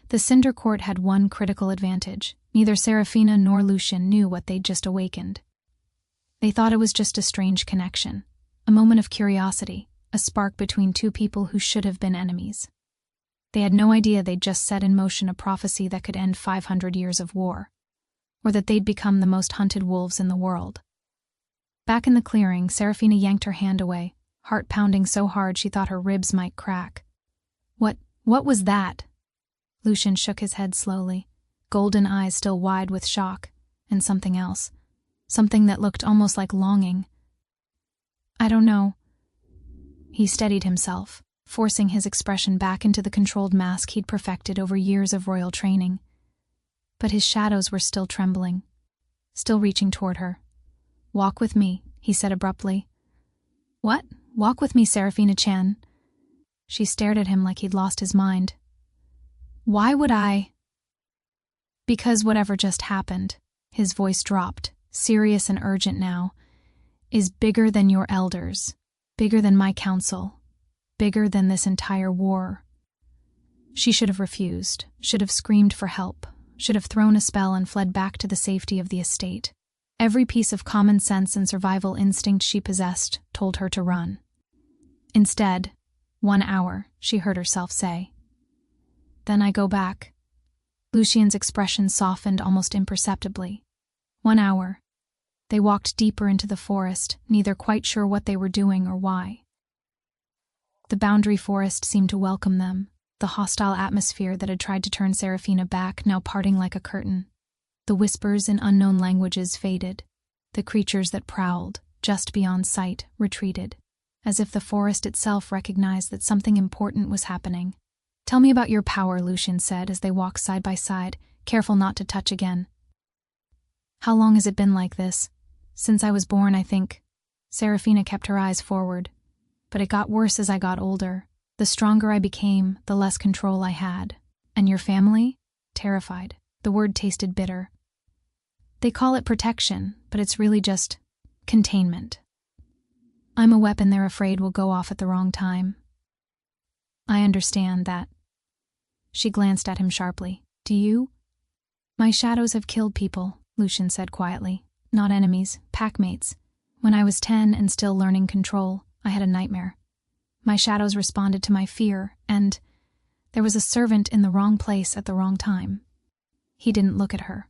The Cinder Court had one critical advantage. Neither Seraphina nor Lucian knew what they'd just awakened. They thought it was just a strange connection, a moment of curiosity, a spark between two people who should have been enemies. They had no idea they'd just set in motion a prophecy that could end 500 years of war, or that they'd become the most hunted wolves in the world. Back in the clearing, Seraphina yanked her hand away, heart pounding so hard she thought her ribs might crack. What was that? Lucian shook his head slowly, golden eyes still wide with shock, and something else. Something that looked almost like longing. I don't know. He steadied himself, forcing his expression back into the controlled mask he'd perfected over years of royal training. But his shadows were still trembling, still reaching toward her. Walk with me, he said abruptly. What? Walk with me, Seraphina Chan. She stared at him like he'd lost his mind. Why would I? Because whatever just happened, his voice dropped, serious and urgent now, is bigger than your elders, bigger than my council, bigger than this entire war. She should have refused, should have screamed for help, should have thrown a spell and fled back to the safety of the estate. Every piece of common sense and survival instinct she possessed told her to run. Instead, 1 hour, she heard herself say. Then I go back. Lucian's expression softened almost imperceptibly. 1 hour. They walked deeper into the forest, neither quite sure what they were doing or why. The boundary forest seemed to welcome them, the hostile atmosphere that had tried to turn Seraphina back now parting like a curtain. The whispers in unknown languages faded. The creatures that prowled, just beyond sight, retreated, as if the forest itself recognized that something important was happening. Tell me about your power, Lucian said as they walked side by side, careful not to touch again. How long has it been like this? Since I was born, I think. Seraphina kept her eyes forward. But it got worse as I got older. The stronger I became, the less control I had. And your family? Terrified. The word tasted bitter. They call it protection, but it's really just containment. I'm a weapon they're afraid will go off at the wrong time. I understand that. She glanced at him sharply. Do you? My shadows have killed people, Lucian said quietly. Not enemies, packmates. When I was 10 and still learning control, I had a nightmare. My shadows responded to my fear, and there was a servant in the wrong place at the wrong time. He didn't look at her.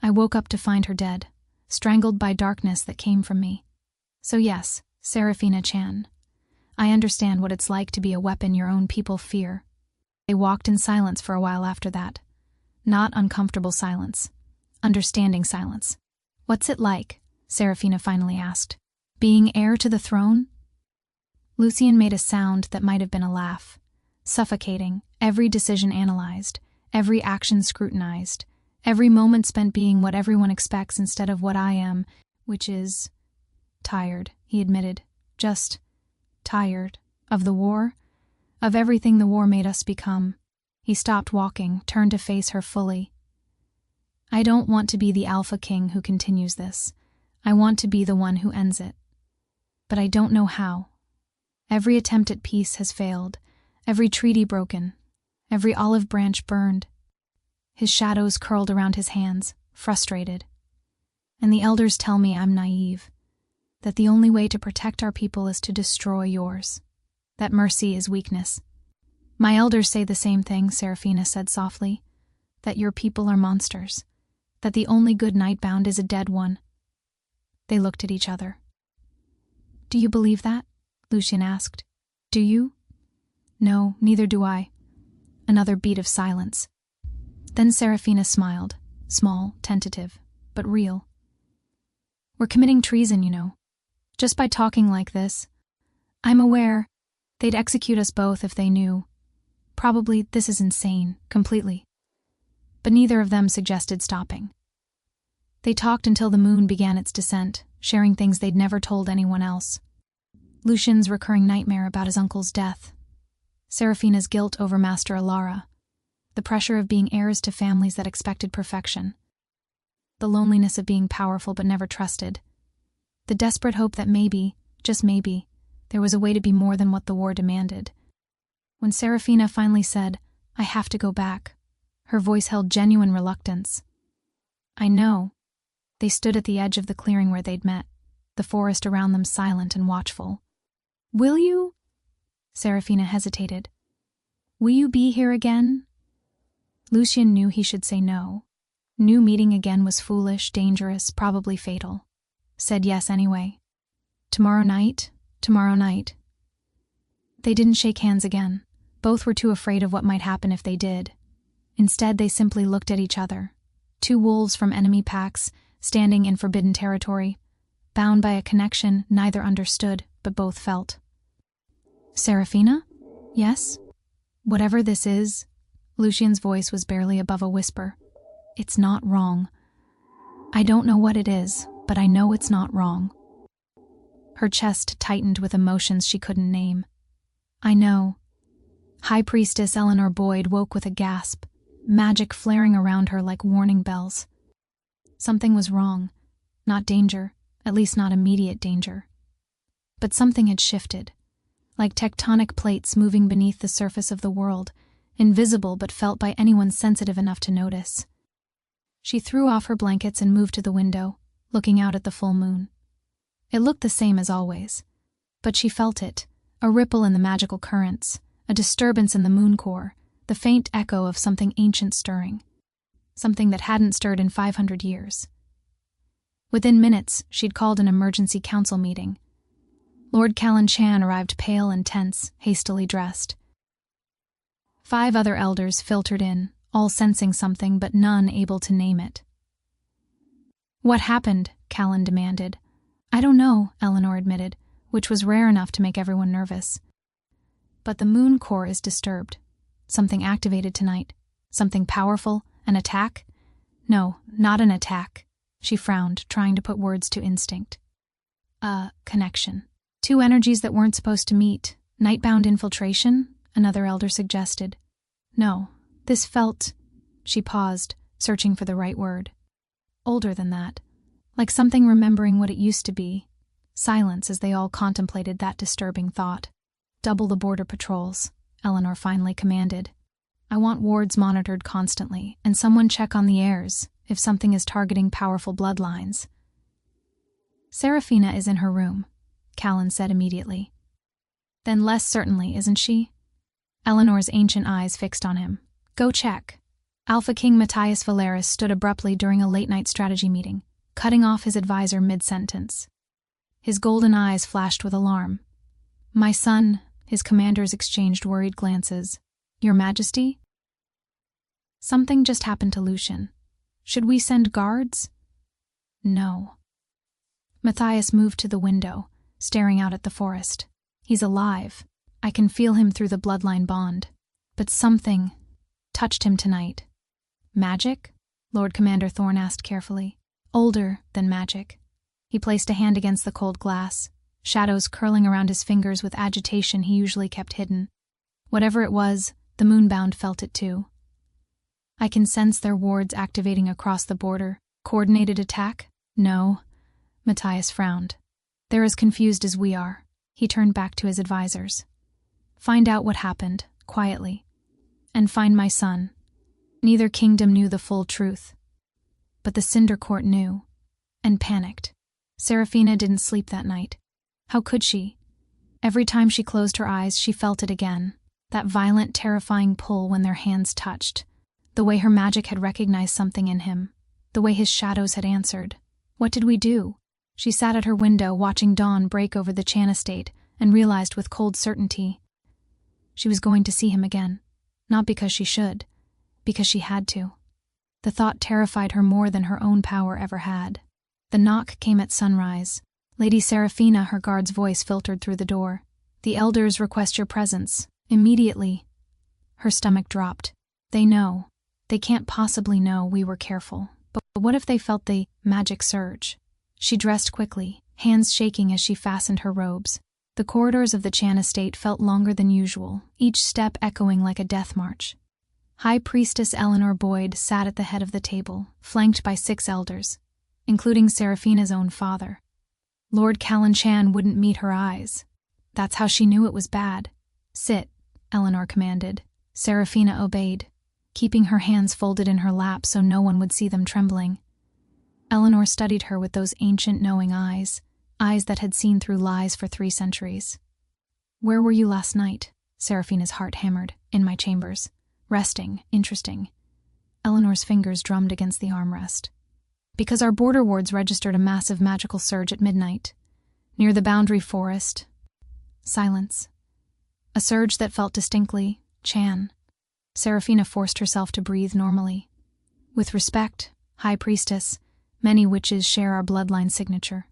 I woke up to find her dead, strangled by darkness that came from me. So yes, Seraphina Chan, I understand what it's like to be a weapon your own people fear. They walked in silence for a while after that. Not uncomfortable silence. Understanding silence. What's it like? Seraphina finally asked. Being heir to the throne? Lucian made a sound that might have been a laugh. Suffocating, every decision analyzed, every action scrutinized, every moment spent being what everyone expects instead of what I am, which is tired, he admitted. Just tired. Of the war? Of everything the war made us become. He stopped walking, turned to face her fully. I don't want to be the Alpha King who continues this. I want to be the one who ends it. But I don't know how. Every attempt at peace has failed, every treaty broken, every olive branch burned. His shadows curled around his hands, frustrated. And the elders tell me I'm naive, that the only way to protect our people is to destroy yours, that mercy is weakness. My elders say the same thing, Seraphina said softly, that your people are monsters, that the only good Nightbound is a dead one. They looked at each other. Do you believe that? Lucian asked. Do you? No, neither do I. Another beat of silence. Then Seraphina smiled, small, tentative, but real. We're committing treason, you know. Just by talking like this. I'm aware they'd execute us both if they knew. Probably this is insane, completely. But neither of them suggested stopping. They talked until the moon began its descent, sharing things they'd never told anyone else. Lucian's recurring nightmare about his uncle's death. Seraphina's guilt over Master Alara, the pressure of being heirs to families that expected perfection, the loneliness of being powerful but never trusted, the desperate hope that maybe, just maybe, there was a way to be more than what the war demanded. When Seraphina finally said, "I have to go back," her voice held genuine reluctance. "I know." They stood at the edge of the clearing where they'd met, the forest around them silent and watchful. "Will you?" Seraphina hesitated. "Will you be here again?" Lucian knew he should say no. Knew meeting again was foolish, dangerous, probably fatal. Said yes anyway. Tomorrow night. They didn't shake hands again. Both were too afraid of what might happen if they did. Instead, they simply looked at each other. Two wolves from enemy packs, standing in forbidden territory, bound by a connection neither understood but both felt. "Seraphina? Yes? Whatever this is," Lucian's voice was barely above a whisper, "it's not wrong. I don't know what it is, but I know it's not wrong." Her chest tightened with emotions she couldn't name. "I know." High Priestess Eleanor Boyd woke with a gasp, magic flaring around her like warning bells. Something was wrong. Not danger, at least not immediate danger. But something had shifted, like tectonic plates moving beneath the surface of the world, invisible but felt by anyone sensitive enough to notice. She threw off her blankets and moved to the window, looking out at the full moon. It looked the same as always, but she felt it, a ripple in the magical currents, a disturbance in the moon core, the faint echo of something ancient stirring, something that hadn't stirred in 500 years. Within minutes, she'd called an emergency council meeting. Lord Callan Chan arrived pale and tense, hastily dressed. 5 other elders filtered in, all sensing something but none able to name it. "What happened?" Callan demanded. "I don't know," Eleanor admitted, which was rare enough to make everyone nervous. "But the moon core is disturbed. Something activated tonight. Something powerful. An attack?" "No, not an attack." She frowned, trying to put words to instinct. "A connection. 2 energies that weren't supposed to meet. Nightbound infiltration?" another elder suggested. "No, this felt..." She paused, searching for the right word. "Older than that. Like something remembering what it used to be." Silence as they all contemplated that disturbing thought. "Double the border patrols," Eleanor finally commanded. "I want wards monitored constantly, and someone check on the heirs if something is targeting powerful bloodlines." "Seraphina is in her room," Callan said immediately. "Then less certainly, isn't she?" Eleanor's ancient eyes fixed on him. "Go check." Alpha King Matthias Valeris stood abruptly during a late-night strategy meeting, cutting off his advisor mid-sentence. His golden eyes flashed with alarm. "My son," his commanders exchanged worried glances. "Your Majesty?" "Something just happened to Lucian. Should we send guards?" "No." Matthias moved to the window, staring out at the forest. "He's alive. I can feel him through the bloodline bond. But something touched him tonight." "Magic?" Lord Commander Thorne asked carefully. "Older than magic." He placed a hand against the cold glass, shadows curling around his fingers with agitation he usually kept hidden. Whatever it was, the Moonbound felt it too. "I can sense their wards activating across the border. Coordinated attack?" "No." Matthias frowned. "They're as confused as we are." He turned back to his advisors. "Find out what happened, quietly. And find my son." Neither kingdom knew the full truth. But the Cinder Court knew, and panicked. Seraphina didn't sleep that night. How could she? Every time she closed her eyes, she felt it again, that violent, terrifying pull when their hands touched, the way her magic had recognized something in him, the way his shadows had answered. What did we do? She sat at her window, watching dawn break over the Chan estate, and realized with cold certainty she was going to see him again, not because she should, because she had to. The thought terrified her more than her own power ever had. The knock came at sunrise. Lady Seraphina, her guard's voice filtered through the door. "The elders request your presence. Immediately." Her stomach dropped. "They know. They can't possibly know we were careful. But what if they felt the magic surge?" She dressed quickly, hands shaking as she fastened her robes. The corridors of the Chan estate felt longer than usual, each step echoing like a death march. High Priestess Eleanor Boyd sat at the head of the table, flanked by 6 elders, including Seraphina's own father. Lord Callan Chan wouldn't meet her eyes. That's how she knew it was bad. "Sit," Eleanor commanded. Seraphina obeyed, keeping her hands folded in her lap so no one would see them trembling. Eleanor studied her with those ancient knowing eyes that had seen through lies for 3 centuries. "Where were you last night?" Seraphina's heart hammered. "In my chambers. Resting. Interesting." Eleanor's fingers drummed against the armrest. "Because our border wards registered a massive magical surge at midnight. Near the boundary forest." Silence. A surge that felt distinctly Chan. Seraphina forced herself to breathe normally. "With respect, High Priestess, many witches share our bloodline signature."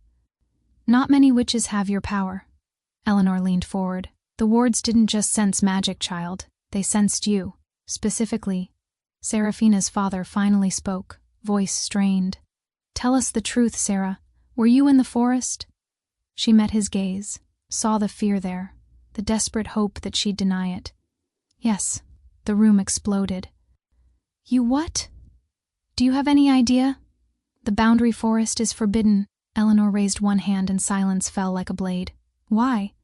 "Not many witches have your power." Eleanor leaned forward. "The wards didn't just sense magic, child. They sensed you. Specifically." Seraphina's father finally spoke, voice strained. "Tell us the truth, Sarah. Were you in the forest?" She met his gaze, saw the fear there, the desperate hope that she'd deny it. "Yes." The room exploded. "You what? Do you have any idea?" "The boundary forest is forbidden." Eleanor raised one hand and silence fell like a blade. "Why?"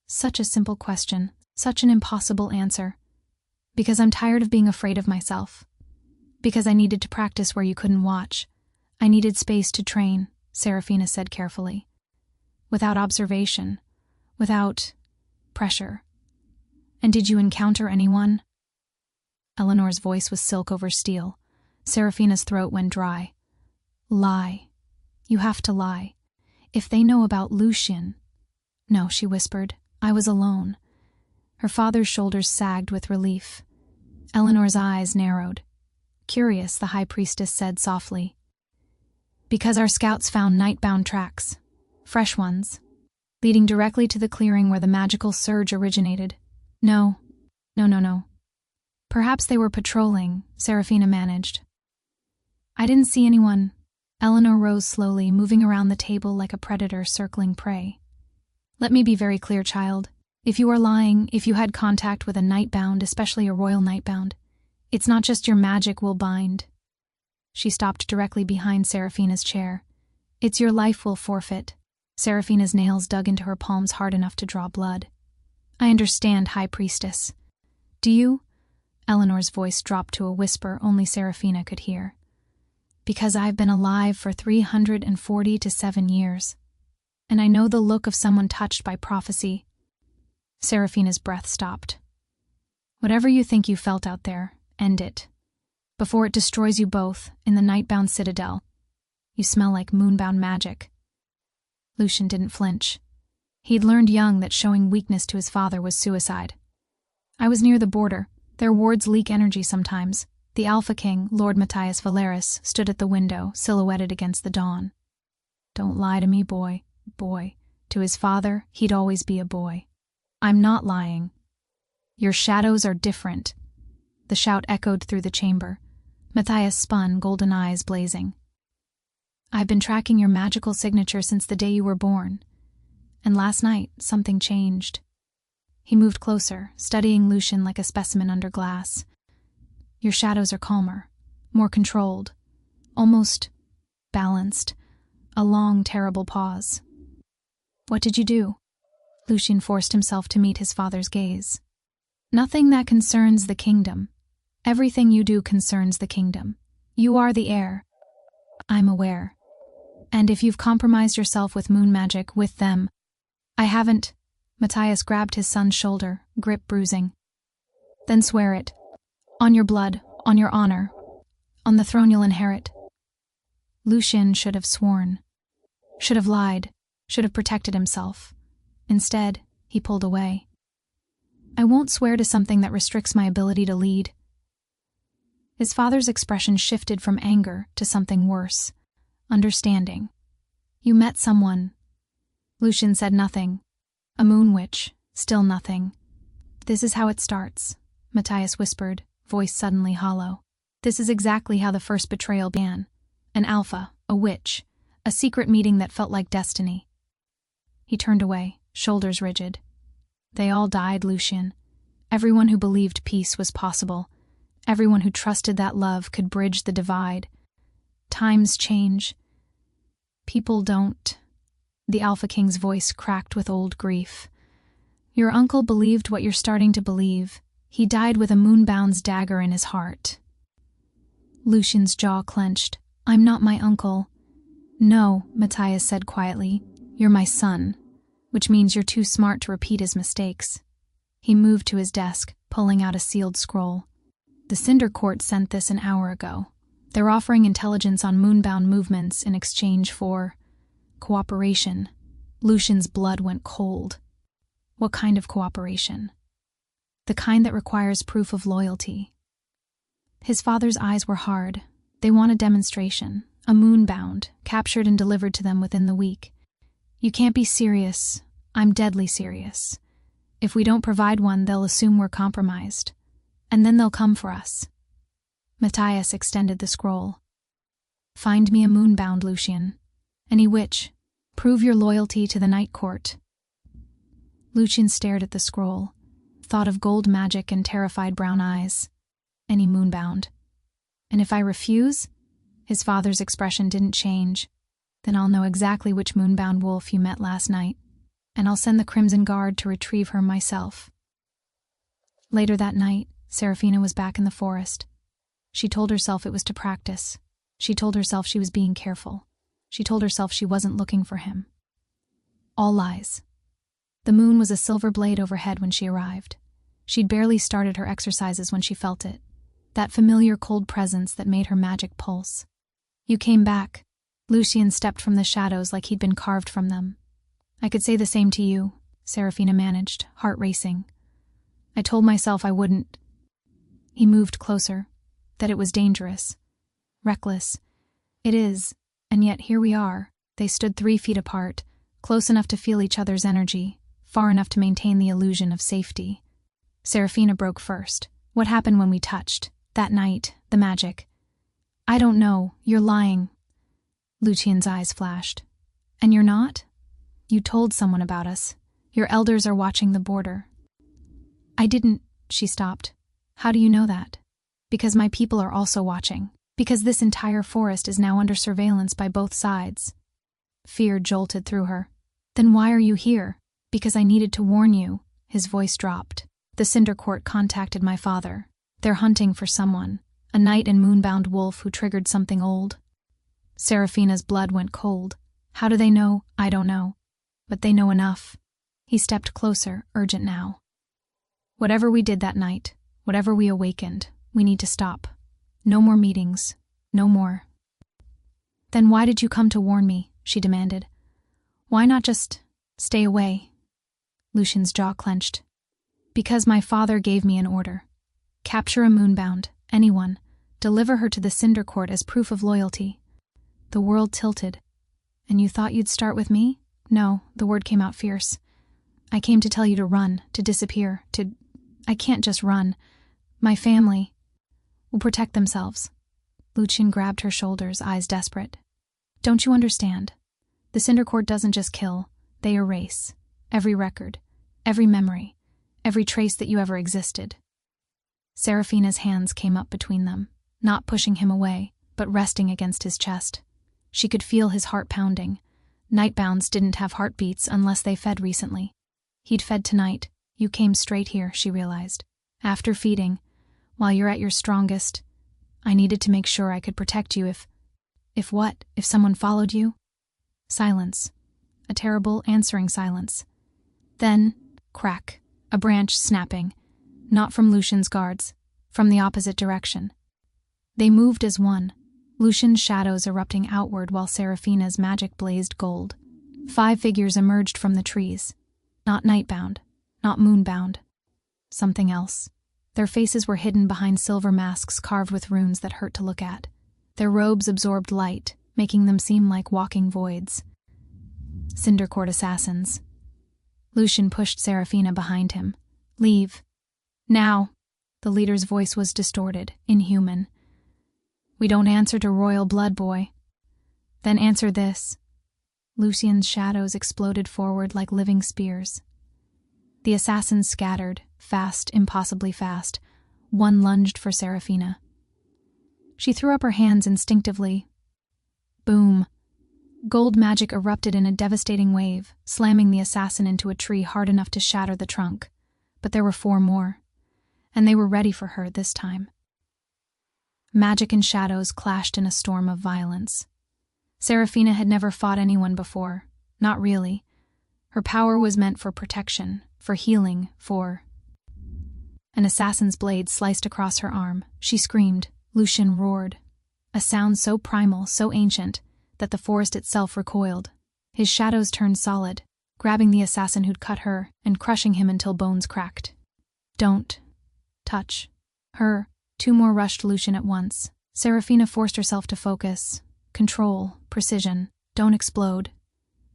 Such a simple question, such an impossible answer. "Because I'm tired of being afraid of myself. Because I needed to practice where you couldn't watch. I needed space to train," Seraphina said carefully. "Without observation. Without pressure." "And did you encounter anyone?" Eleanor's voice was silk over steel. Seraphina's throat went dry. "Lie. You have to lie. If they know about Lucian—" "No," she whispered. "I was alone." Her father's shoulders sagged with relief. Eleanor's eyes narrowed. "Curious," the High Priestess said softly. "Because our scouts found Nightbound tracks. Fresh ones. Leading directly to the clearing where the magical surge originated." No. "Perhaps they were patrolling," Seraphina managed. "I didn't see anyone." Eleanor rose slowly, moving around the table like a predator circling prey. "Let me be very clear, child. If you are lying, if you had contact with a Nightbound, especially a royal Nightbound, it's not just your magic will bind." She stopped directly behind Seraphina's chair. "It's your life will forfeit." Seraphina's nails dug into her palms hard enough to draw blood. "I understand, High Priestess." "Do you?" Eleanor's voice dropped to a whisper only Seraphina could hear. "Because I've been alive for 347 years. And I know the look of someone touched by prophecy." Seraphina's breath stopped. "Whatever you think you felt out there, end it. Before it destroys you both, in the Nightbound Citadel. You smell like Moonbound magic." Lucian didn't flinch. He'd learned young that showing weakness to his father was suicide. "I was near the border. Their wards leak energy sometimes." The Alpha King, Lord Matthias Valeris, stood at the window, silhouetted against the dawn. "Don't lie to me, boy. Boy." To his father, he'd always be a boy. "I'm not lying. Your shadows are different." The shout echoed through the chamber. Matthias spun, golden eyes blazing. "I've been tracking your magical signature since the day you were born. And last night, something changed." He moved closer, studying Lucian like a specimen under glass. "Your shadows are calmer, more controlled, almost balanced." A long, terrible pause. "What did you do?" Lucian forced himself to meet his father's gaze. "Nothing that concerns the kingdom. Everything you do concerns the kingdom. You are the heir." "I'm aware. And if you've compromised yourself with moon magic, with them—" "I haven't." Matthias grabbed his son's shoulder, grip bruising. "Then swear it. On your blood, on your honor, on the throne you'll inherit." Lucian should have sworn, should have lied, should have protected himself. Instead, he pulled away. "I won't swear to something that restricts my ability to lead." His father's expression shifted from anger to something worse, understanding. "You met someone." Lucian said nothing. "A moon witch, still nothing." "This is how it starts," Matthias whispered, voice suddenly hollow. "This is exactly how the first betrayal began. An alpha, a witch, a secret meeting that felt like destiny." He turned away, shoulders rigid. They all died, Lucian. Everyone who believed peace was possible. Everyone who trusted that love could bridge the divide. Times change. People don't. The Alpha King's voice cracked with old grief. Your uncle believed what you're starting to believe. He died with a Moonbound's dagger in his heart. Lucian's jaw clenched. I'm not my uncle. No, Matthias said quietly. You're my son, which means you're too smart to repeat his mistakes. He moved to his desk, pulling out a sealed scroll. The Cinder Court sent this an hour ago. They're offering intelligence on Moonbound movements in exchange for cooperation. Lucian's blood went cold. What kind of cooperation? The kind that requires proof of loyalty. His father's eyes were hard. They want a demonstration, a Moonbound, captured and delivered to them within the week. You can't be serious. I'm deadly serious. If we don't provide one, they'll assume we're compromised. And then they'll come for us. Matthias extended the scroll. Find me a Moonbound, Lucian. Any witch. Prove your loyalty to the Night Court. Lucian stared at the scroll, thought of gold magic and terrified brown eyes. Any Moonbound. And if I refuse? His father's expression didn't change. Then I'll know exactly which Moonbound wolf you met last night, and I'll send the Crimson Guard to retrieve her myself. Later that night, Seraphina was back in the forest. She told herself it was to practice. She told herself she was being careful. She told herself she wasn't looking for him. All lies. The moon was a silver blade overhead when she arrived. She'd barely started her exercises when she felt it. That familiar cold presence that made her magic pulse. You came back. Lucian stepped from the shadows like he'd been carved from them. I could say the same to you, Seraphina managed, heart racing. I told myself I wouldn't. He moved closer, that it was dangerous, reckless. It is, and yet here we are. They stood 3 feet apart, close enough to feel each other's energy, far enough to maintain the illusion of safety. Seraphina broke first. What happened when we touched? That night, the magic. I don't know, you're lying. Lucian's eyes flashed. And you're not? You told someone about us. Your elders are watching the border. I didn't, she stopped. How do you know that? Because my people are also watching. Because this entire forest is now under surveillance by both sides. Fear jolted through her. Then why are you here? Because I needed to warn you. His voice dropped. The Cinder Court contacted my father. They're hunting for someone. A night and Moonbound wolf who triggered something old. Seraphina's blood went cold. How do they know? I don't know. But they know enough. He stepped closer, urgent now. Whatever we did that night, whatever we awakened, we need to stop. No more meetings. No more. Then why did you come to warn me? She demanded. Why not just stay away? Lucian's jaw clenched. Because my father gave me an order. Capture a Moonbound, anyone. Deliver her to the Cinder Court as proof of loyalty. The world tilted. And you thought you'd start with me? No, the word came out fierce. I came to tell you to run, to disappear, I can't just run. My family will protect themselves. Lucian grabbed her shoulders, eyes desperate. Don't you understand? The Cinder Court doesn't just kill, they erase. Every record, every memory, every trace that you ever existed. Seraphina's hands came up between them, not pushing him away, but resting against his chest. She could feel his heart pounding. Nightbounds didn't have heartbeats unless they fed recently. He'd fed tonight. You came straight here, she realized. After feeding, while you're at your strongest, I needed to make sure I could protect you if what? If someone followed you? Silence. A terrible answering silence. Then, crack, a branch snapping. Not from Lucian's guards, from the opposite direction. They moved as one, Lucian's shadows erupting outward while Seraphina's magic blazed gold. 5 figures emerged from the trees. Not Nightbound, not Moonbound. Something else. Their faces were hidden behind silver masks carved with runes that hurt to look at. Their robes absorbed light, making them seem like walking voids. Cinder Court assassins. Lucian pushed Seraphina behind him. Leave. Now. The leader's voice was distorted, inhuman. We don't answer to royal blood, boy. Then answer this. Lucian's shadows exploded forward like living spears. The assassins scattered, fast, impossibly fast. One lunged for Seraphina. She threw up her hands instinctively. Boom. Gold magic erupted in a devastating wave, slamming the assassin into a tree hard enough to shatter the trunk. But there were 4 more, and they were ready for her this time. Magic and shadows clashed in a storm of violence. Seraphina had never fought anyone before, not really. Her power was meant for protection, for healing, for... An assassin's blade sliced across her arm. She screamed. Lucian roared. A sound so primal, so ancient, that the forest itself recoiled. His shadows turned solid, grabbing the assassin who'd cut her and crushing him until bones cracked. Don't touch her. 2 more rushed Lucian at once. Seraphina forced herself to focus. Control, precision, don't explode.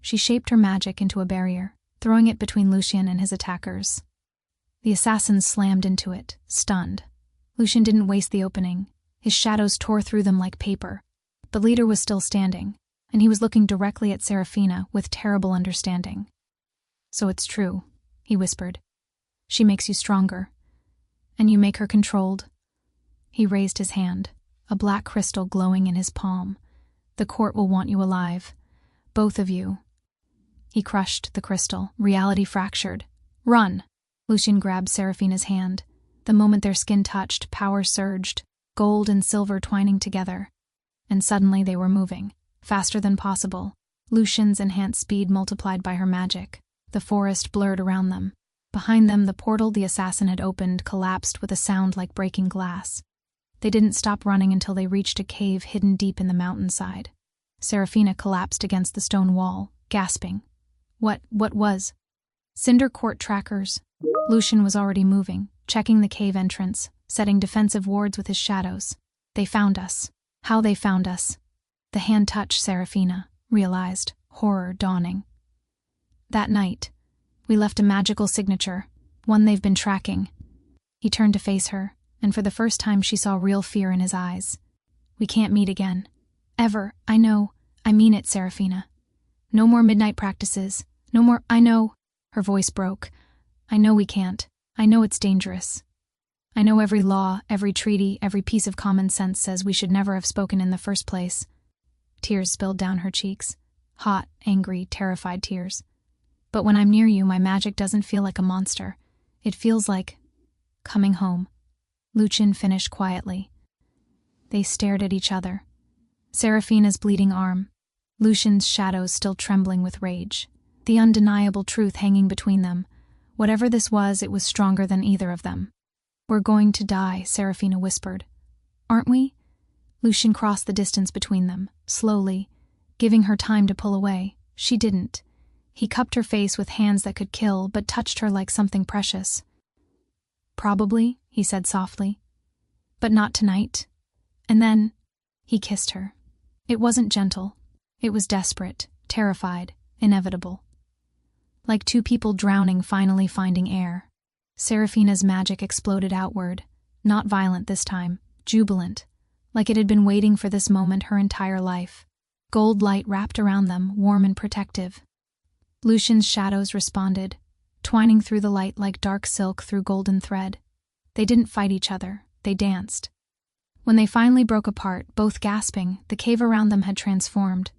She shaped her magic into a barrier, throwing it between Lucian and his attackers. The assassins slammed into it, stunned. Lucian didn't waste the opening. His shadows tore through them like paper. The leader was still standing, and he was looking directly at Seraphina with terrible understanding. So it's true, he whispered. She makes you stronger. And you make her controlled. He raised his hand, a black crystal glowing in his palm. The court will want you alive. Both of you. He crushed the crystal, reality fractured. Run! Lucian grabbed Seraphina's hand. The moment their skin touched, power surged, gold and silver twining together. And suddenly they were moving, faster than possible. Lucian's enhanced speed multiplied by her magic. The forest blurred around them. Behind them, the portal the assassin had opened collapsed with a sound like breaking glass. They didn't stop running until they reached a cave hidden deep in the mountainside. Seraphina collapsed against the stone wall, gasping. What was? Cinder Court trackers. Lucian was already moving, checking the cave entrance, setting defensive wards with his shadows. They found us. How they found us. The hand touched Seraphina, realized, horror dawning. That night, we left a magical signature, one they've been tracking. He turned to face her, and for the first time she saw real fear in his eyes. We can't meet again. Ever. I know. I mean it, Seraphina. No more midnight practices. No more. I know. Her voice broke. I know we can't. I know it's dangerous. I know every law, every treaty, every piece of common sense says we should never have spoken in the first place. Tears spilled down her cheeks. Hot, angry, terrified tears. But when I'm near you, my magic doesn't feel like a monster. It feels like coming home. Lucian finished quietly. They stared at each other. Seraphina's bleeding arm. Lucian's shadows still trembling with rage. The undeniable truth hanging between them. Whatever this was, it was stronger than either of them. We're going to die, Seraphina whispered. Aren't we? Lucian crossed the distance between them, slowly, giving her time to pull away. She didn't. He cupped her face with hands that could kill, but touched her like something precious. Probably, he said softly. But not tonight. And then he kissed her. It wasn't gentle. It was desperate, terrified, inevitable. Like 2 people drowning finally finding air. Seraphina's magic exploded outward, not violent this time, jubilant, like it had been waiting for this moment her entire life. Gold light wrapped around them, warm and protective. Lucian's shadows responded, twining through the light like dark silk through golden thread. They didn't fight each other, they danced. When they finally broke apart, both gasping, the cave around them had transformed.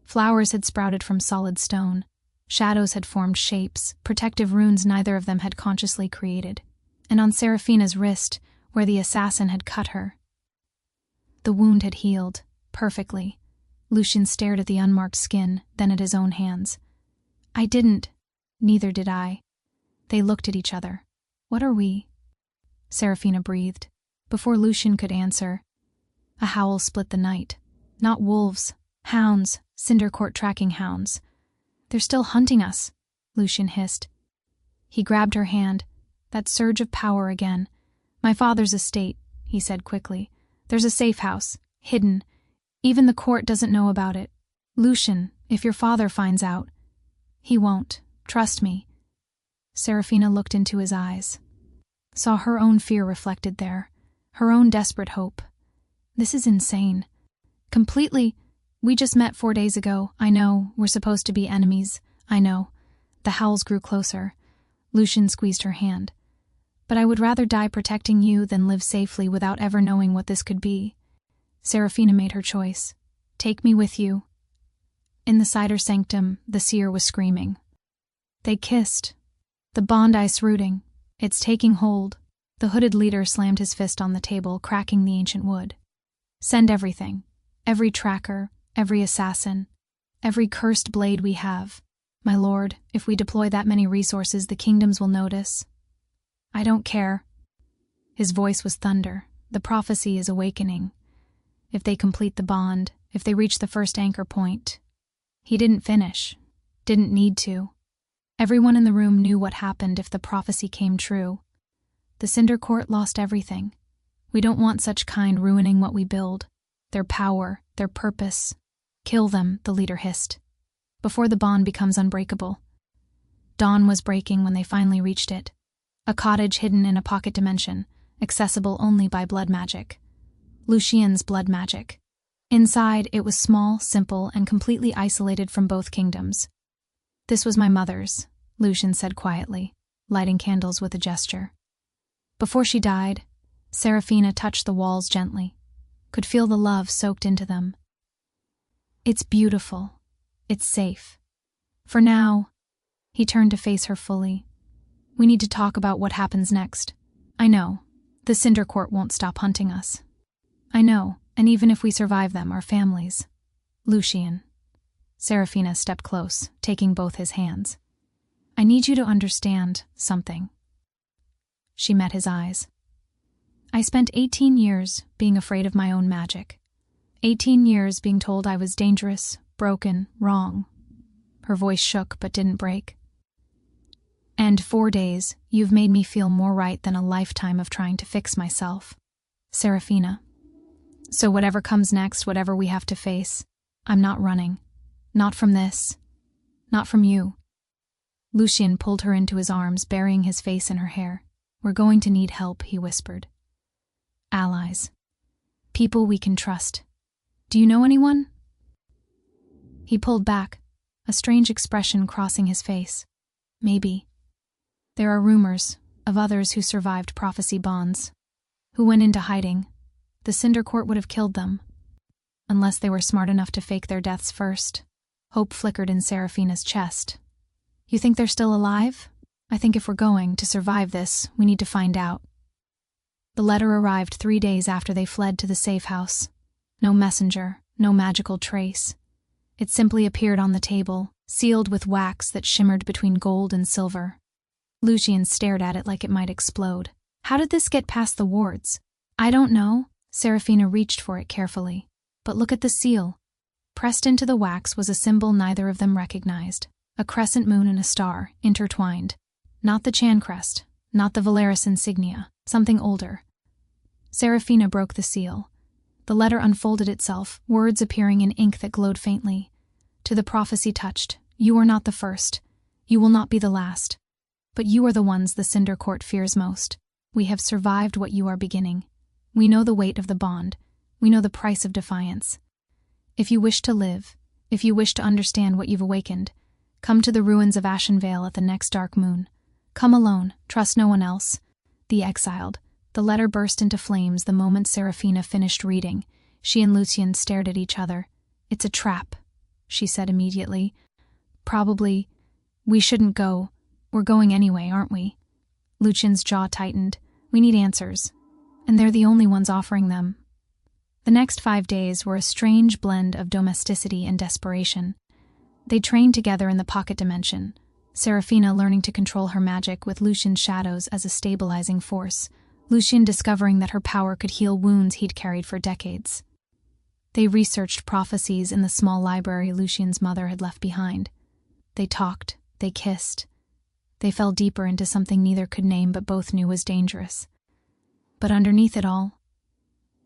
Flowers had sprouted from solid stone. Shadows had formed shapes, protective runes neither of them had consciously created. And on Seraphina's wrist, where the assassin had cut her, the wound had healed, perfectly. Lucian stared at the unmarked skin, then at his own hands. I didn't. Neither did I. They looked at each other. What are we? Seraphina breathed. Before Lucian could answer, a howl split the night. Not wolves, hounds, Cinder Court tracking hounds. They're still hunting us, Lucian hissed. He grabbed her hand. That surge of power again. My father's estate, he said quickly. There's a safe house, hidden. Even the court doesn't know about it. Lucian, if your father finds out. He won't. Trust me. Seraphina looked into his eyes. Saw her own fear reflected there. Her own desperate hope. This is insane. Completely. We just met 4 days ago. I know, we're supposed to be enemies. I know. The howls grew closer. Lucian squeezed her hand. But I would rather die protecting you than live safely without ever knowing what this could be. Seraphina made her choice. Take me with you. In the cider sanctum, the seer was screaming. They kissed. The bond ice rooting. It's taking hold. The hooded leader slammed his fist on the table, cracking the ancient wood. Send everything. Every tracker, every assassin, every cursed blade we have. My lord, if we deploy that many resources, the kingdoms will notice. I don't care. His voice was thunder. The prophecy is awakening. If they complete the bond, if they reach the first anchor point. He didn't finish. Didn't need to. Everyone in the room knew what happened if the prophecy came true. The Cinder Court lost everything. We don't want such kind ruining what we build. Their power, their purpose. Kill them, the leader hissed. Before the bond becomes unbreakable. Dawn was breaking when they finally reached it. A cottage hidden in a pocket dimension, accessible only by blood magic. Lucian's blood magic. Inside, it was small, simple, and completely isolated from both kingdoms. This was my mother's, Lucian said quietly, lighting candles with a gesture. Before she died, Seraphina touched the walls gently, could feel the love soaked into them. It's beautiful. It's safe. For now, he turned to face her fully. We need to talk about what happens next. I know, the Cinder Court won't stop hunting us. I know, and even if we survive them, our families. Lucian. Seraphina stepped close, taking both his hands. I need you to understand something. She met his eyes. I spent 18 years being afraid of my own magic. 18 years being told I was dangerous, broken, wrong. Her voice shook but didn't break. And 4 days, you've made me feel more right than a lifetime of trying to fix myself. Seraphina. So whatever comes next, whatever we have to face, I'm not running. Not from this. Not from you. Lucian pulled her into his arms, burying his face in her hair. We're going to need help, he whispered. Allies. People we can trust. Do you know anyone? He pulled back, a strange expression crossing his face. Maybe. There are rumors of others who survived prophecy bonds, who went into hiding. The Cinder Court would have killed them, unless they were smart enough to fake their deaths first. Hope flickered in Seraphina's chest. You think they're still alive? I think if we're going to survive this, we need to find out. The letter arrived 3 days after they fled to the safe house. No messenger, no magical trace. It simply appeared on the table, sealed with wax that shimmered between gold and silver. Lucian stared at it like it might explode. How did this get past the wards? I don't know. Seraphina reached for it carefully. But look at the seal. Pressed into the wax was a symbol neither of them recognized. A crescent moon and a star, intertwined. Not the Chan crest, not the Valeris insignia, something older. Seraphina broke the seal. The letter unfolded itself, words appearing in ink that glowed faintly. To the prophecy touched, you are not the first. You will not be the last. But you are the ones the Cinder Court fears most. We have survived what you are beginning. We know the weight of the bond. We know the price of defiance. If you wish to live, if you wish to understand what you've awakened, come to the ruins of Ashenvale at the next dark moon. Come alone, trust no one else. The exiled. The letter burst into flames the moment Seraphina finished reading. She and Lucian stared at each other. It's a trap, she said immediately. Probably. We shouldn't go. We're going anyway, aren't we? Lucian's jaw tightened. We need answers. And they're the only ones offering them. The next 5 days were a strange blend of domesticity and desperation. They trained together in the pocket dimension, Seraphina learning to control her magic with Lucian's shadows as a stabilizing force, Lucian discovering that her power could heal wounds he'd carried for decades. They researched prophecies in the small library Lucian's mother had left behind. They talked, they kissed. They fell deeper into something neither could name but both knew was dangerous. But underneath it all,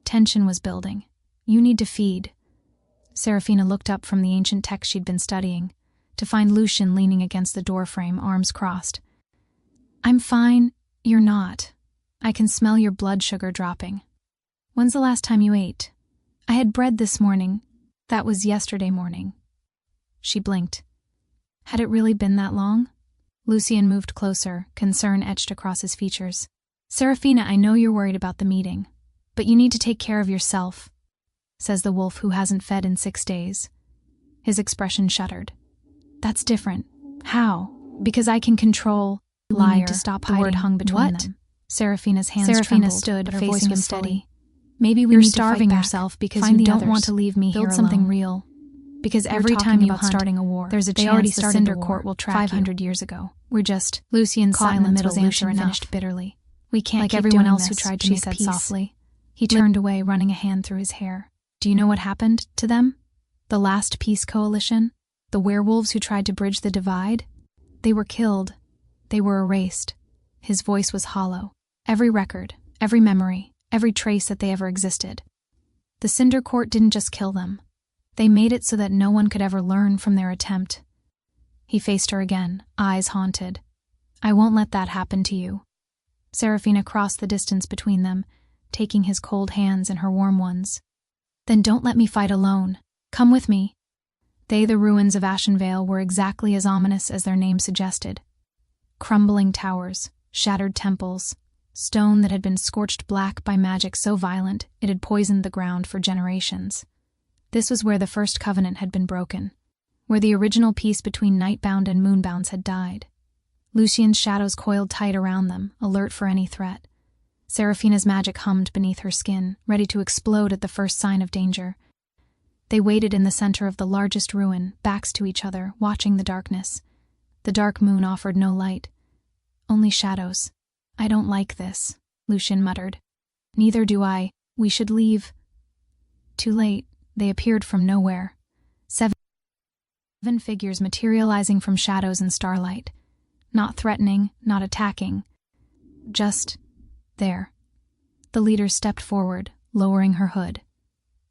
tension was building. You need to feed. Seraphina looked up from the ancient text she'd been studying, to find Lucian leaning against the doorframe, arms crossed. I'm fine. You're not. I can smell your blood sugar dropping. When's the last time you ate? I had bread this morning. That was yesterday morning. She blinked. Had it really been that long? Lucian moved closer, concern etched across his features. Seraphina, I know you're worried about the meeting, but you need to take care of yourself, says the wolf who hasn't fed in 6 days. His expression shuddered. That's different. How? Because I can control... Liar. We need to stop hiding. The word hung between them. Seraphina's hands trembled, stood, but her facing voice was him steady. Maybe we You're need starving to fight yourself back. because Find you the don't others. want to leave me here Build something alone. real. Because You're every time talking you about hunt, starting a war. there's a They chance already the started Cinder the war Court will track 500 years ago. We're just... Lucian's caught in the silence middle. was answer Lucian enough. finished Bitterly. We can't Like keep everyone doing else who this, tried to she make said peace. softly. He turned away, running a hand through his hair. Do you know what happened to them? The last peace coalition? The werewolves who tried to bridge the divide? They were killed. They were erased. His voice was hollow. Every record, every memory, every trace that they ever existed. The Cinder Court didn't just kill them. They made it so that no one could ever learn from their attempt. He faced her again, eyes haunted. I won't let that happen to you. Seraphina crossed the distance between them, taking his cold hands in her warm ones. Then don't let me fight alone. Come with me. The ruins of Ashenvale were exactly as ominous as their name suggested. Crumbling towers, shattered temples, stone that had been scorched black by magic so violent it had poisoned the ground for generations. This was where the first covenant had been broken, where the original peace between Nightbound and Moonbound had died. Lucian's shadows coiled tight around them, alert for any threat. Seraphina's magic hummed beneath her skin, ready to explode at the first sign of danger. They waited in the center of the largest ruin, backs to each other, watching the darkness. The dark moon offered no light. Only shadows. I don't like this, Lucian muttered. Neither do I. We should leave. Too late. They appeared from nowhere. 7 figures materializing from shadows and starlight. Not threatening, not attacking. Just there. The leader stepped forward, lowering her hood.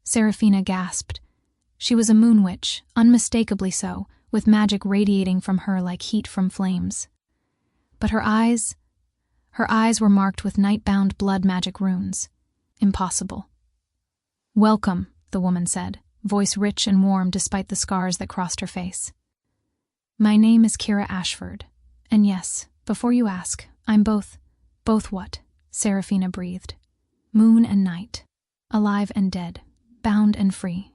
Seraphina gasped. She was a moon witch, unmistakably so, with magic radiating from her like heat from flames. But her eyes were marked with Nightbound blood magic runes. Impossible. Welcome, the woman said, voice rich and warm despite the scars that crossed her face. My name is Kira Ashford, and yes, before you ask, I'm both what? Seraphina breathed. Moon and night, alive and dead, bound and free.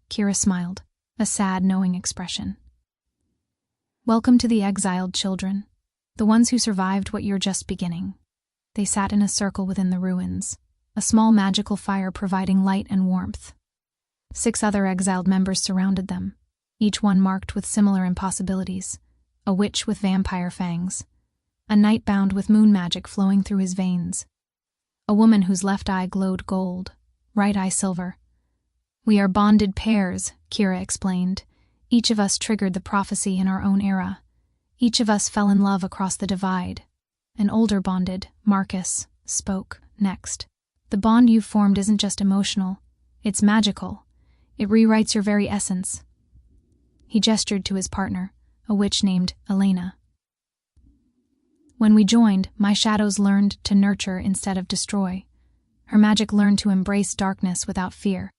Kira smiled, a sad, knowing expression. Welcome to the exiled children, the ones who survived what you're just beginning. They sat in a circle within the ruins, a small magical fire providing light and warmth. 6 other exiled members surrounded them, each one marked with similar impossibilities. A witch with vampire fangs, a Nightbound with moon magic flowing through his veins, a woman whose left eye glowed gold, right eye silver. We are bonded pairs, Kira explained. Each of us triggered the prophecy in our own era. Each of us fell in love across the divide. An older bonded, Marcus, spoke next. The bond you've formed isn't just emotional, it's magical. It rewrites your very essence. He gestured to his partner, a witch named Elena. When we joined, my shadows learned to nurture instead of destroy. Her magic learned to embrace darkness without fear.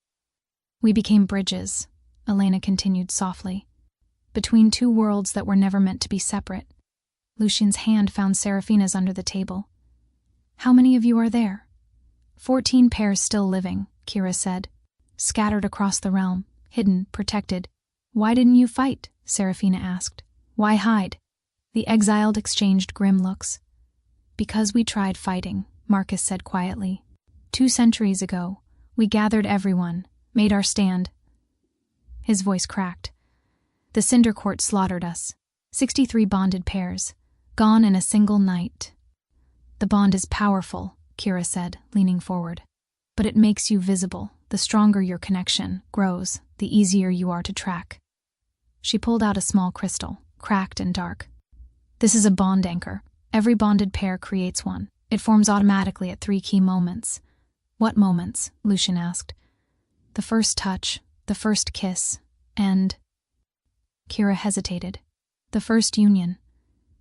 We became bridges, Elena continued softly, between 2 worlds that were never meant to be separate. Lucian's hand found Seraphina's under the table. How many of you are there? 14 pairs still living, Kira said, scattered across the realm, hidden, protected. Why didn't you fight? Seraphina asked. Why hide? The exiled exchanged grim looks. Because we tried fighting, Marcus said quietly. 2 centuries ago, we gathered everyone, made our stand. His voice cracked. The Cinder Court slaughtered us. 63 bonded pairs, gone in a single night. The bond is powerful, Kira said, leaning forward. But it makes you visible. The stronger your connection grows, the easier you are to track. She pulled out a small crystal, cracked and dark. This is a bond anchor. Every bonded pair creates one. It forms automatically at 3 key moments. What moments? Lucian asked. The first touch, the first kiss, and... Kira hesitated. The first union.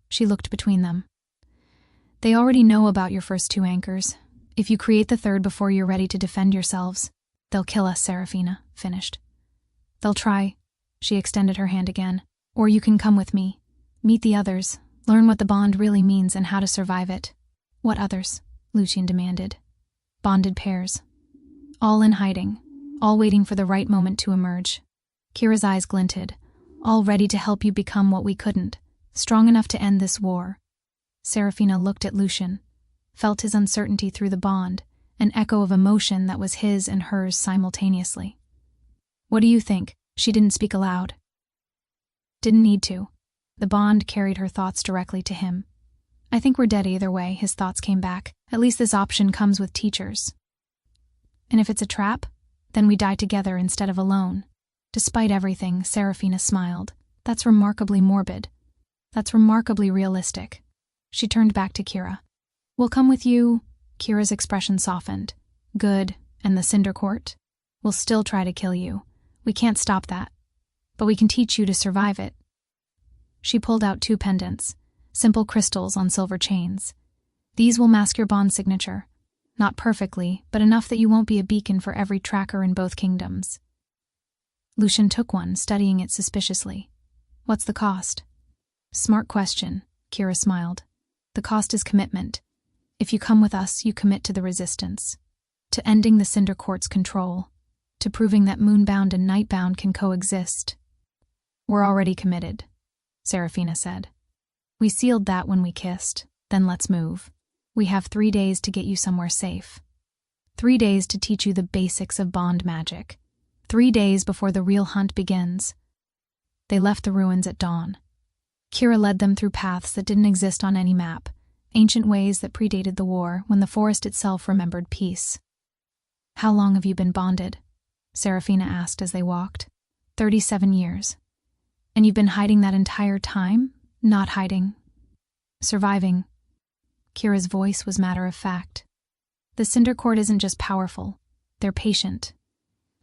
She looked between them. They already know about your first 2 anchors. If you create the third before you're ready to defend yourselves, they'll kill us, Seraphina finished. They'll try. She extended her hand again. Or you can come with me. Meet the others. Learn what the bond really means and how to survive it. What others? Lucian demanded. Bonded pairs. All in hiding. All waiting for the right moment to emerge. Kira's eyes glinted. All ready to help you become what we couldn't. Strong enough to end this war. Seraphina looked at Lucian. Felt his uncertainty through the bond. An echo of emotion that was his and hers simultaneously. What do you think? She didn't speak aloud. Didn't need to. The bond carried her thoughts directly to him. I think we're dead either way, his thoughts came back. At least this option comes with teachers. And if it's a trap, then we die together instead of alone. Despite everything, Seraphina smiled. That's remarkably morbid. That's remarkably realistic. She turned back to Kira. We'll come with you. Kira's expression softened. Good, and the Cinder Court? We'll still try to kill you. We can't stop that. But we can teach you to survive it. She pulled out 2 pendants, simple crystals on silver chains. These will mask your bond signature. Not perfectly, but enough that you won't be a beacon for every tracker in both kingdoms. Lucian took one, studying it suspiciously. What's the cost? Smart question, Kira smiled. The cost is commitment. If you come with us, you commit to the resistance. To ending the Cinder Court's control. To proving that Moonbound and Nightbound can coexist. We're already committed, Seraphina said. We sealed that when we kissed, then let's move. We have 3 days to get you somewhere safe. 3 days to teach you the basics of bond magic. 3 days before the real hunt begins. They left the ruins at dawn. Kira led them through paths that didn't exist on any map, ancient ways that predated the war when the forest itself remembered peace. How long have you been bonded? Seraphina asked as they walked. 37 years. And you've been hiding that entire time? Not hiding. Surviving. Kira's voice was matter of fact. The Cinder Court isn't just powerful. They're patient.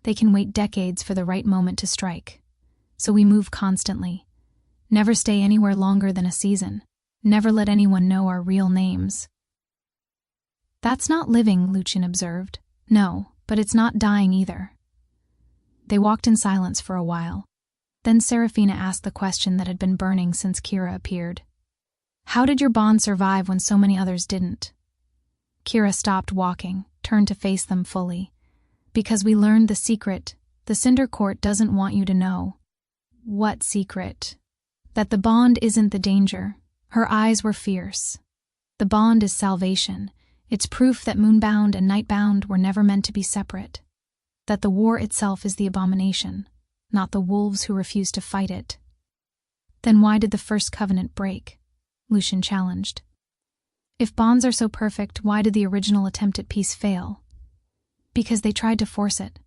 They can wait decades for the right moment to strike. So we move constantly. Never stay anywhere longer than a season. Never let anyone know our real names. That's not living, Lucian observed. No, but it's not dying either. They walked in silence for a while. Then Seraphina asked the question that had been burning since Kira appeared. How did your bond survive when so many others didn't? Kira stopped walking, turned to face them fully. Because we learned the secret. The Cinder Court doesn't want you to know. What secret? That the bond isn't the danger. Her eyes were fierce. The bond is salvation. It's proof that Moonbound and Nightbound were never meant to be separate. That the war itself is the abomination, not the wolves who refuse to fight it. Then why did the first covenant break? Lucian challenged. If bonds are so perfect, why did the original attempt at peace fail? Because they tried to force it.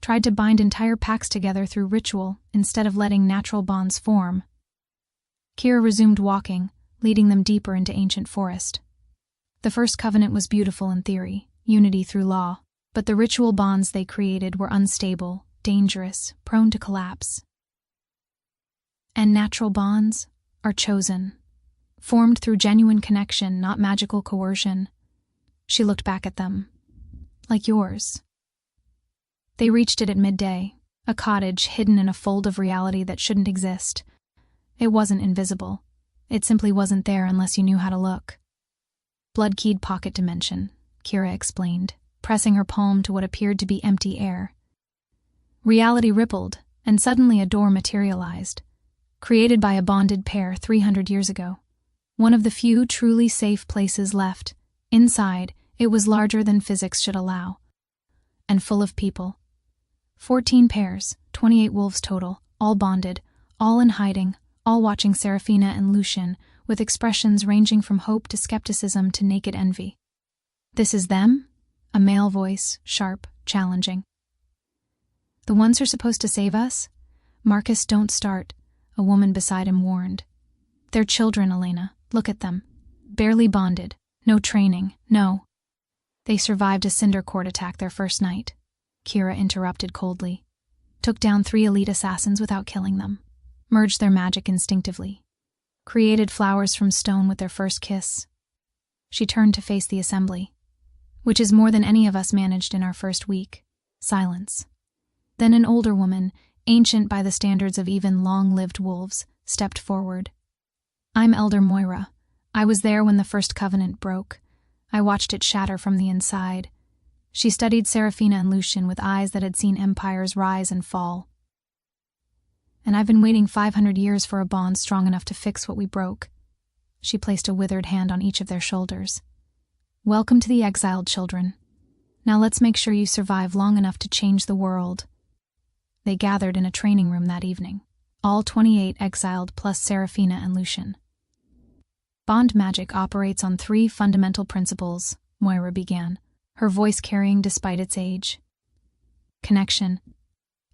Tried to bind entire packs together through ritual instead of letting natural bonds form. Kira resumed walking, leading them deeper into ancient forest. The first covenant was beautiful in theory, unity through law, but the ritual bonds they created were unstable, dangerous, prone to collapse. And natural bonds are chosen, formed through genuine connection, not magical coercion. She looked back at them. Like yours. They reached it at midday, a cottage hidden in a fold of reality that shouldn't exist. It wasn't invisible. It simply wasn't there unless you knew how to look. Blood-keyed pocket dimension, Kira explained, pressing her palm to what appeared to be empty air. Reality rippled, and suddenly a door materialized, created by a bonded pair 300 years ago. One of the few truly safe places left. Inside, it was larger than physics should allow, and full of people. 14 pairs, 28 wolves total, all bonded, all in hiding, all watching Seraphina and Lucian, with expressions ranging from hope to skepticism to naked envy. This is them? A male voice, sharp, challenging. The ones who're supposed to save us? Marcus, don't start, a woman beside him warned. They're children, Elena. Look at them. Barely bonded. No training. No. They survived a Cinder Court attack their first night. Kira interrupted coldly. Took down 3 elite assassins without killing them. Merged their magic instinctively. Created flowers from stone with their first kiss. She turned to face the assembly. Which is more than any of us managed in our first week. Silence. Then an older woman, ancient by the standards of even long-lived wolves, stepped forward. I'm Elder Moira. I was there when the first covenant broke. I watched it shatter from the inside. She studied Seraphina and Lucian with eyes that had seen empires rise and fall. And I've been waiting 500 years for a bond strong enough to fix what we broke. She placed a withered hand on each of their shoulders. Welcome to the exiled children. Now let's make sure you survive long enough to change the world. They gathered in a training room that evening, all 28 exiled plus Seraphina and Lucian. Bond magic operates on 3 fundamental principles, Moira began, her voice carrying despite its age. Connection,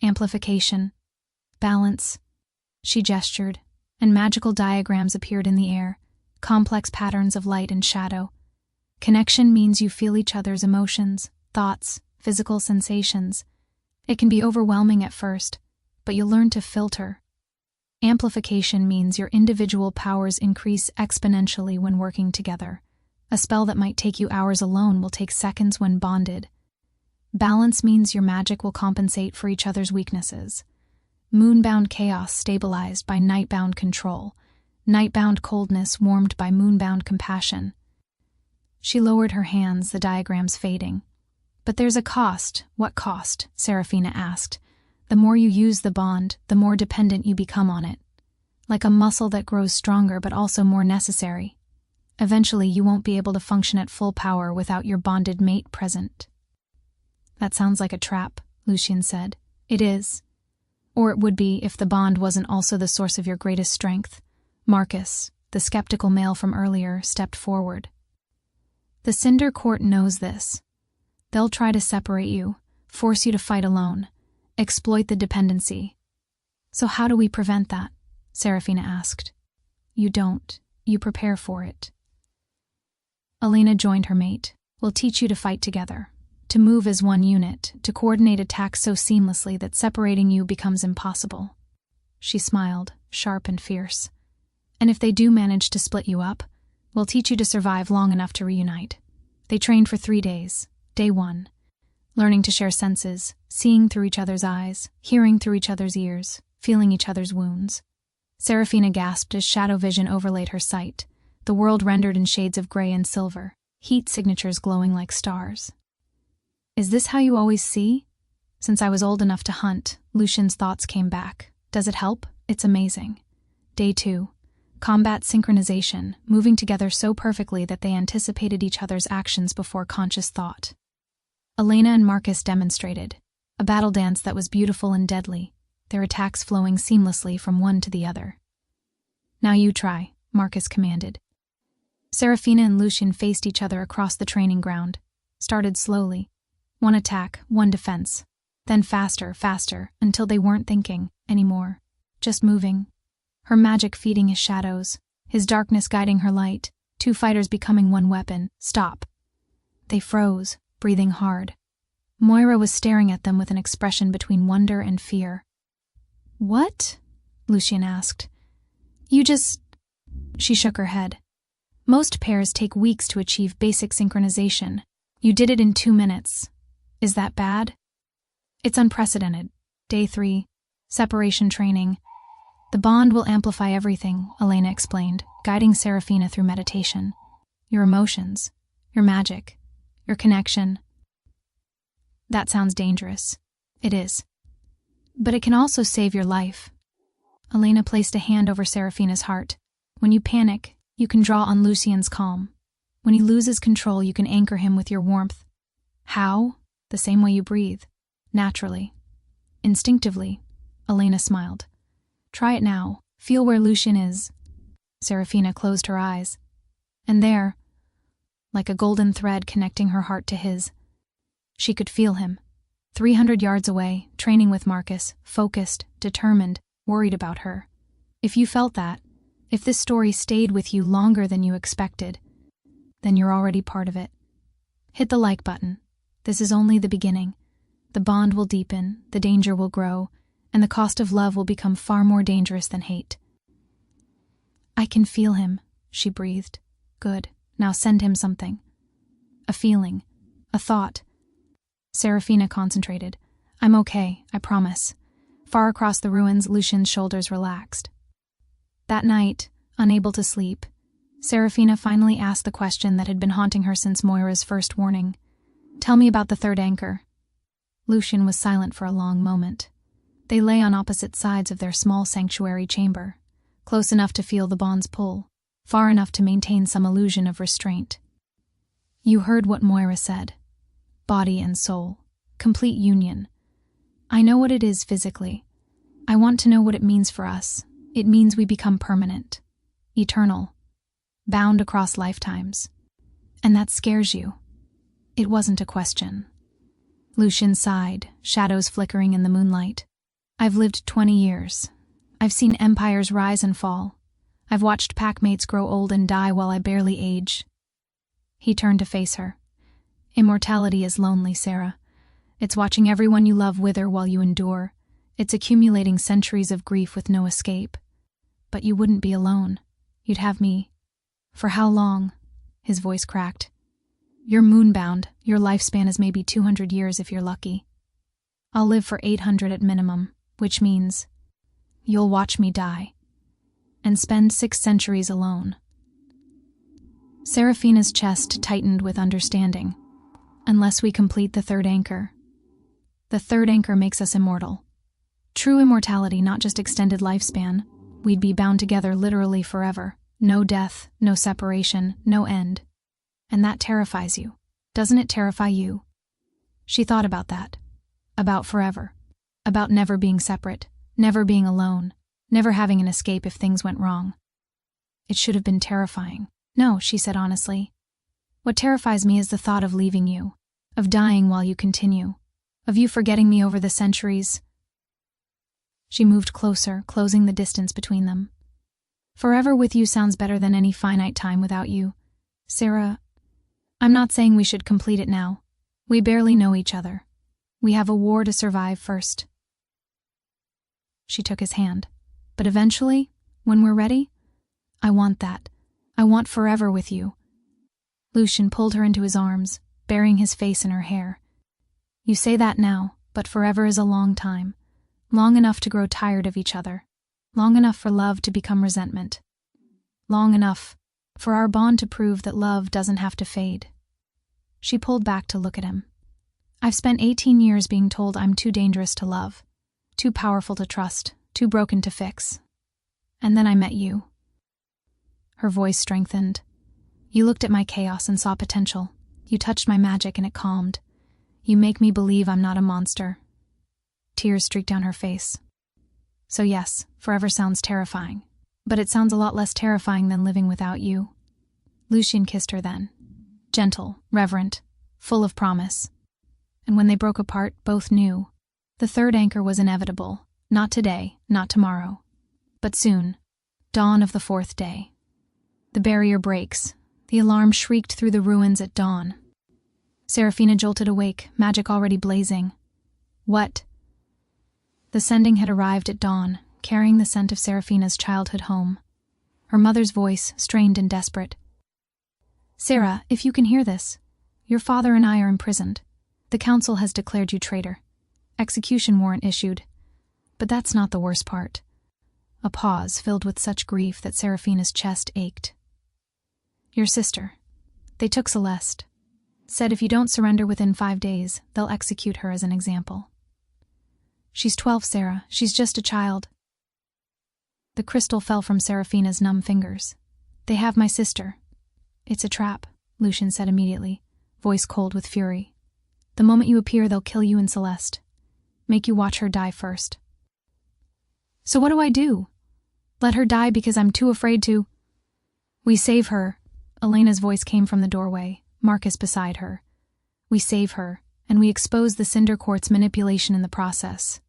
amplification, balance. She gestured, and magical diagrams appeared in the air, complex patterns of light and shadow. Connection means you feel each other's emotions, thoughts, physical sensations. It can be overwhelming at first, but you'll learn to filter. Amplification means your individual powers increase exponentially when working together. A spell that might take you hours alone will take seconds when bonded. Balance means your magic will compensate for each other's weaknesses. Moonbound chaos stabilized by Nightbound control. Nightbound coldness warmed by Moonbound compassion. She lowered her hands, the diagrams fading. But there's a cost. What cost? Seraphina asked. The more you use the bond, the more dependent you become on it. Like a muscle that grows stronger but also more necessary. Eventually, you won't be able to function at full power without your bonded mate present. That sounds like a trap, Lucian said. It is. Or it would be if the bond wasn't also the source of your greatest strength. Marcus, the skeptical male from earlier, stepped forward. The Cinder Court knows this. They'll try to separate you, force you to fight alone, exploit the dependency. So how do we prevent that? Seraphina asked. You don't. You prepare for it. Elena joined her mate. We'll teach you to fight together, to move as one unit, to coordinate attacks so seamlessly that separating you becomes impossible. She smiled, sharp and fierce. And if they do manage to split you up, we'll teach you to survive long enough to reunite. They trained for 3 days. Day 1. Learning to share senses, seeing through each other's eyes, hearing through each other's ears, feeling each other's wounds. Seraphina gasped as shadow vision overlaid her sight, the world rendered in shades of gray and silver, heat signatures glowing like stars. Is this how you always see? Since I was old enough to hunt, Lucian's thoughts came back. Does it help? It's amazing. Day 2. Combat synchronization, moving together so perfectly that they anticipated each other's actions before conscious thought. Elena and Marcus demonstrated, a battle dance that was beautiful and deadly, their attacks flowing seamlessly from one to the other. Now you try, Marcus commanded. Seraphina and Lucian faced each other across the training ground, started slowly. One attack, one defense, then faster, until they weren't thinking anymore, just moving. Her magic feeding his shadows, his darkness guiding her light, 2 fighters becoming one weapon. Stop. They froze, breathing hard. Moira was staring at them with an expression between wonder and fear. What? Lucian asked. You just... She shook her head. Most pairs take weeks to achieve basic synchronization. You did it in 2 minutes. Is that bad? It's unprecedented. Day 3. Separation training. The bond will amplify everything, Elena explained, guiding Seraphina through meditation. Your emotions, your magic, your connection. That sounds dangerous. It is. But it can also save your life. Elena placed a hand over Seraphina's heart. When you panic, you can draw on Lucian's calm. When he loses control, you can anchor him with your warmth. How? The same way you breathe. Naturally. Instinctively. Elena smiled. Try it now. Feel where Lucian is. Seraphina closed her eyes. And there, like a golden thread connecting her heart to his, she could feel him. 300 yards away, training with Marcus, focused, determined, worried about her. If you felt that, if this story stayed with you longer than you expected, then you're already part of it. Hit the like button. This is only the beginning. The bond will deepen, the danger will grow, and the cost of love will become far more dangerous than hate. I can feel him, she breathed. Good. Now send him something. A feeling. A thought. Seraphina concentrated. I'm okay, I promise. Far across the ruins, Lucian's shoulders relaxed. That night, unable to sleep, Seraphina finally asked the question that had been haunting her since Moira's first warning. "Tell me about the third anchor." Lucian was silent for a long moment. They lay on opposite sides of their small sanctuary chamber, close enough to feel the bond's pull, far enough to maintain some illusion of restraint. "You heard what Moira said. Body and soul. Complete union. I know what it is physically. I want to know what it means for us. It means we become permanent, eternal, bound across lifetimes. And that scares you." It wasn't a question. Lucian sighed, shadows flickering in the moonlight. "I've lived 20 years. I've seen empires rise and fall. I've watched packmates grow old and die while I barely age." He turned to face her. "Immortality is lonely, Sarah. It's watching everyone you love wither while you endure. It's accumulating centuries of grief with no escape. But you wouldn't be alone. You'd have me." "For how long?" His voice cracked. "You're moonbound. Your lifespan is maybe 200 years if you're lucky. I'll live for 800 at minimum, which means you'll watch me die. And spend 6 centuries alone." Seraphina's chest tightened with understanding. "Unless we complete the third anchor." "The third anchor makes us immortal. True immortality, not just extended lifespan. We'd be bound together literally forever. No death, no separation, no end. And that terrifies you. Doesn't it terrify you?" She thought about that. About forever. About never being separate, never being alone, never having an escape if things went wrong. It should have been terrifying. "No," she said honestly. "What terrifies me is the thought of leaving you, of dying while you continue, of you forgetting me over the centuries." She moved closer, closing the distance between them. "Forever with you sounds better than any finite time without you. Sarah, I'm not saying we should complete it now. We barely know each other. We have a war to survive first." She took his hand. "But eventually, when we're ready, I want that. I want forever with you." Lucian pulled her into his arms, burying his face in her hair. "You say that now, but forever is a long time. Long enough to grow tired of each other. Long enough for love to become resentment. Long enough for our bond to prove that love doesn't have to fade." She pulled back to look at him. "I've spent 18 years being told I'm too dangerous to love, too powerful to trust, too broken to fix. And then I met you." Her voice strengthened. "You looked at my chaos and saw potential. You touched my magic and it calmed. You make me believe I'm not a monster." Tears streaked down her face. "So yes, forever sounds terrifying. But it sounds a lot less terrifying than living without you." Lucian kissed her then. Gentle, reverent, full of promise. And when they broke apart, both knew. The third anchor was inevitable. Not today, not tomorrow. But soon. Dawn of the 4th day. The barrier breaks. The alarm shrieked through the ruins at dawn. Seraphina jolted awake, magic already blazing. "What?" The sending had arrived at dawn, carrying the scent of Seraphina's childhood home. Her mother's voice, strained and desperate. "Sarah, if you can hear this, your father and I are imprisoned. The council has declared you traitor. Execution warrant issued. But that's not the worst part." A pause filled with such grief that Seraphina's chest ached. "Your sister. They took Celeste. Said if you don't surrender within 5 days, they'll execute her as an example." "She's 12, Sarah. She's just a child." The crystal fell from Seraphina's numb fingers. "They have my sister." "It's a trap," Lucian said immediately, voice cold with fury. "The moment you appear, they'll kill you and Celeste. Make you watch her die first." "So what do I do? Let her die because I'm too afraid to—" "We save her." Elena's voice came from the doorway, Marcus beside her. "We save her, and we expose the Cinder Court's manipulation in the process."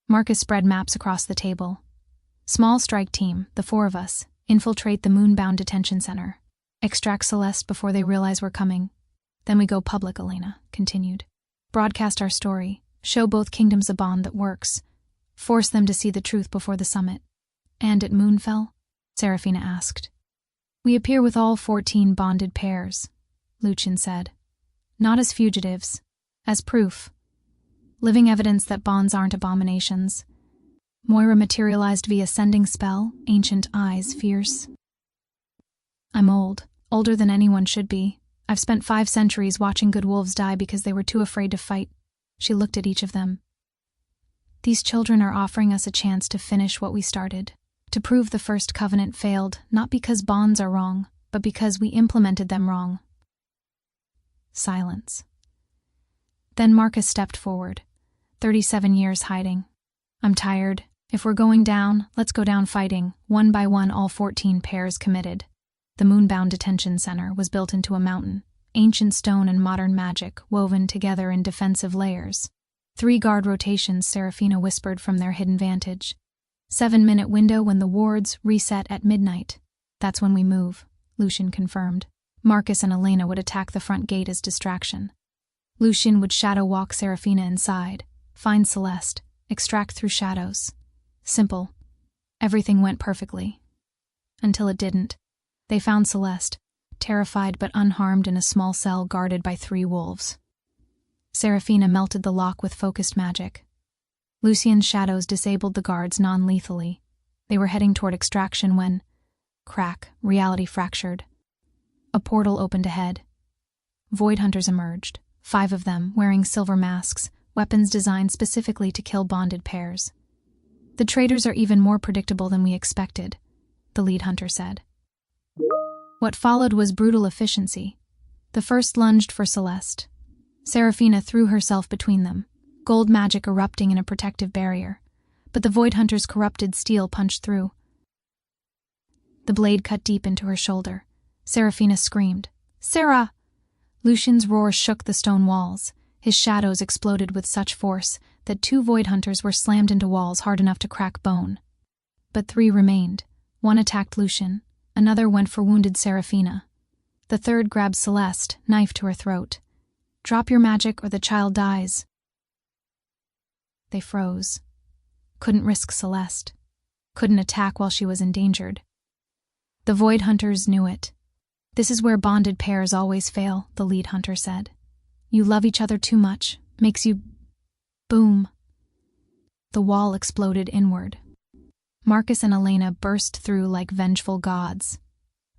Marcus spread maps across the table. "Small strike team, the 4 of us, infiltrate the Moonbound detention center. Extract Celeste before they realize we're coming. Then we go public," Elena continued. "Broadcast our story, show both kingdoms a bond that works, force them to see the truth before the summit." "And at Moonfell?" Seraphina asked. "We appear with all 14 bonded pairs," Lucian said. "Not as fugitives, as proof. Living evidence that bonds aren't abominations, Moira materialized via sending spell, ancient eyes fierce. I'm old, older than anyone should be. I've spent 5 centuries watching good wolves die because they were too afraid to fight. She looked at each of them. These children are offering us a chance to finish what we started, to prove the first covenant failed, not because bonds are wrong, but because we implemented them wrong. Silence. Then Marcus stepped forward. 37 years hiding. I'm tired. If we're going down, let's go down fighting, one by one all 14 pairs committed. The Moonbound detention center was built into a mountain, ancient stone and modern magic woven together in defensive layers. 3 guard rotations, Seraphina whispered from their hidden vantage. 7-minute window when the wards reset at midnight. That's when we move, Lucian confirmed. Marcus and Elena would attack the front gate as distraction. Lucian would shadow walk Seraphina inside, find Celeste, extract through shadows. Simple. Everything went perfectly. Until it didn't. They found Celeste, terrified but unharmed in a small cell guarded by 3 wolves. Seraphina melted the lock with focused magic. Lucian's shadows disabled the guards non-lethally. They were heading toward extraction when, crack, reality fractured. A portal opened ahead. Void hunters emerged, 5 of them wearing silver masks, weapons designed specifically to kill bonded pairs. The traitors are even more predictable than we expected, the lead hunter said. What followed was brutal efficiency. The first lunged for Celeste. Seraphina threw herself between them, gold magic erupting in a protective barrier, but the Void Hunter's corrupted steel punched through. The blade cut deep into her shoulder. Seraphina screamed, "Sarah!" Lucian's roar shook the stone walls. His shadows exploded with such force that 2 Void Hunters were slammed into walls hard enough to crack bone. But 3 remained. 1 attacked Lucian. Another went for wounded Seraphina. The 3rd grabbed Celeste, knife to her throat. "Drop your magic or the child dies." They froze. Couldn't risk Celeste. Couldn't attack while she was endangered. The Void Hunters knew it. "This is where bonded pairs always fail," the lead hunter said. "You love each other too much. Makes you..." Boom. The wall exploded inward. Marcus and Elena burst through like vengeful gods.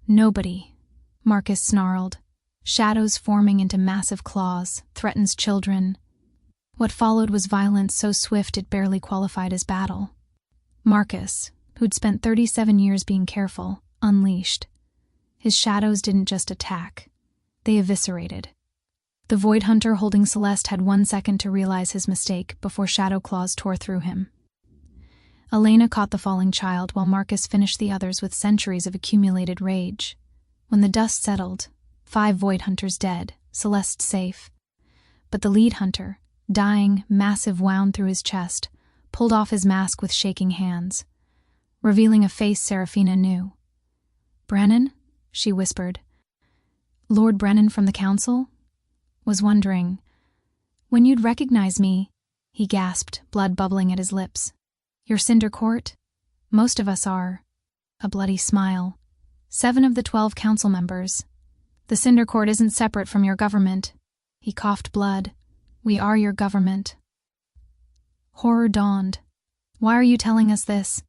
"Nobody," Marcus snarled. Shadows forming into massive claws, threatens children. What followed was violence so swift it barely qualified as battle. Marcus, who'd spent 37 years being careful, unleashed. His shadows didn't just attack. They eviscerated. The Void Hunter holding Celeste had 1 second to realize his mistake before shadow claws tore through him. Elena caught the falling child while Marcus finished the others with centuries of accumulated rage. When the dust settled, 5 Void Hunters dead, Celeste safe. But the lead hunter, dying, massive wound through his chest, pulled off his mask with shaking hands, revealing a face Seraphina knew. "Brennan?" she whispered. "Lord Brennan from the council?" "Was wondering." "When you'd recognize me," he gasped, blood bubbling at his lips. "You're Cinder Court? Most of us are." A bloody smile. 7 of the 12 council members. "The Cinder Court isn't separate from your government." He coughed blood. "We are your government." Horror dawned. "Why are you telling us this?"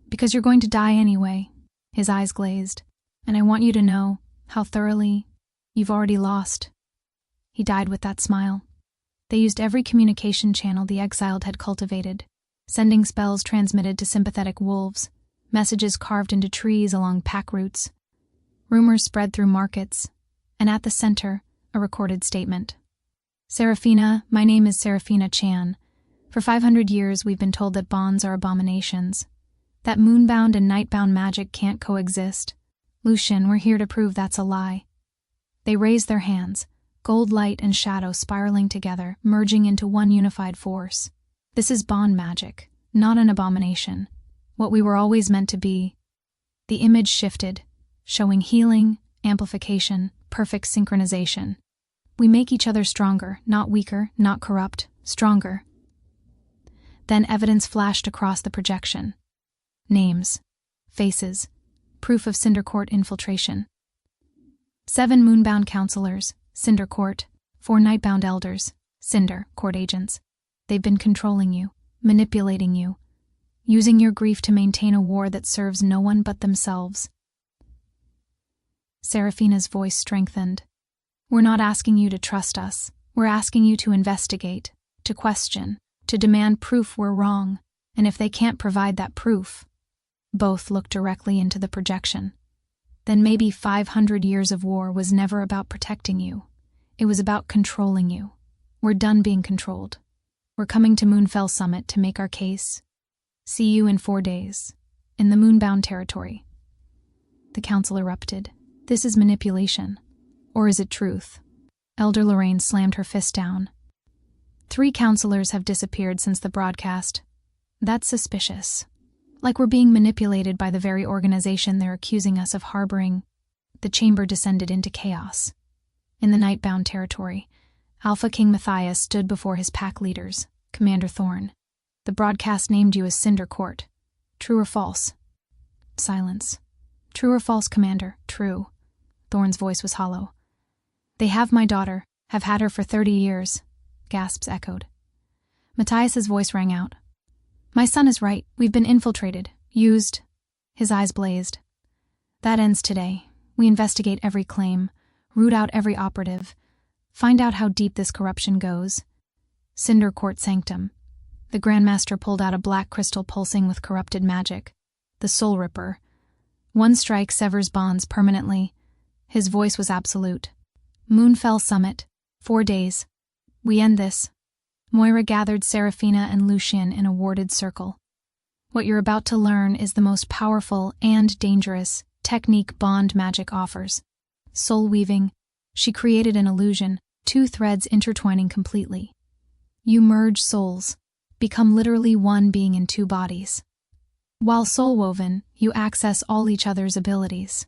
"Because you're going to die anyway." His eyes glazed. "And I want you to know how thoroughly you've already lost." He died with that smile. They used every communication channel the exiled had cultivated, sending spells transmitted to sympathetic wolves, messages carved into trees along pack routes. Rumors spread through markets, and at the center, a recorded statement. "Seraphina, my name is Seraphina Chan. For 500 years we've been told that bonds are abominations, that Moonbound and Nightbound magic can't coexist. Lucian, we're here to prove that's a lie." They raised their hands, gold light and shadow spiraling together, merging into one unified force. "This is bond magic, not an abomination. What we were always meant to be." The image shifted, showing healing, amplification, perfect synchronization. "We make each other stronger, not weaker, not corrupt, stronger." Then evidence flashed across the projection. Names, faces, proof of Cinder Court infiltration. 7 Moonbound counselors, Cinder Court, 4 Nightbound elders, Cinder Court agents. They've been controlling you, manipulating you. using your grief to maintain a war that serves no one but themselves. Seraphina's voice strengthened. We're not asking you to trust us. We're asking you to investigate, to question, to demand proof we're wrong, and if they can't provide that proof, both looked directly into the projection. Then maybe 500 years of war was never about protecting you. It was about controlling you. We're done being controlled. We're coming to Moonfell Summit to make our case. See you in 4 days, in the Moonbound territory. The council erupted. This is manipulation. Or is it truth? Elder Lorraine slammed her fist down. 3 counselors have disappeared since the broadcast. That's suspicious. Like we're being manipulated by the very organization they're accusing us of harboring. The chamber descended into chaos. In the Nightbound territory, Alpha King Matthias stood before his pack leaders, Commander Thorn. The broadcast named you as Cinder Court. True or false? Silence. True or false, Commander? True. Thorn's voice was hollow. They have my daughter, have had her for 30 years. Gasps echoed. Matthias's voice rang out. My son is right. We've been infiltrated, used. His eyes blazed. That ends today. We investigate every claim, root out every operative, find out how deep this corruption goes. Cinder Court Sanctum. The Grandmaster pulled out a black crystal pulsing with corrupted magic. The Soul Ripper. One strike severs bonds permanently. His voice was absolute. Moonfell Summit. 4 days. We end this. Moira gathered Seraphina and Lucian in a warded circle. What you're about to learn is the most powerful and dangerous technique bond magic offers. Soul weaving. She created an illusion, 2 threads intertwining completely. You merge souls, become literally one being in 2 bodies. While soul-woven, you access all each other's abilities.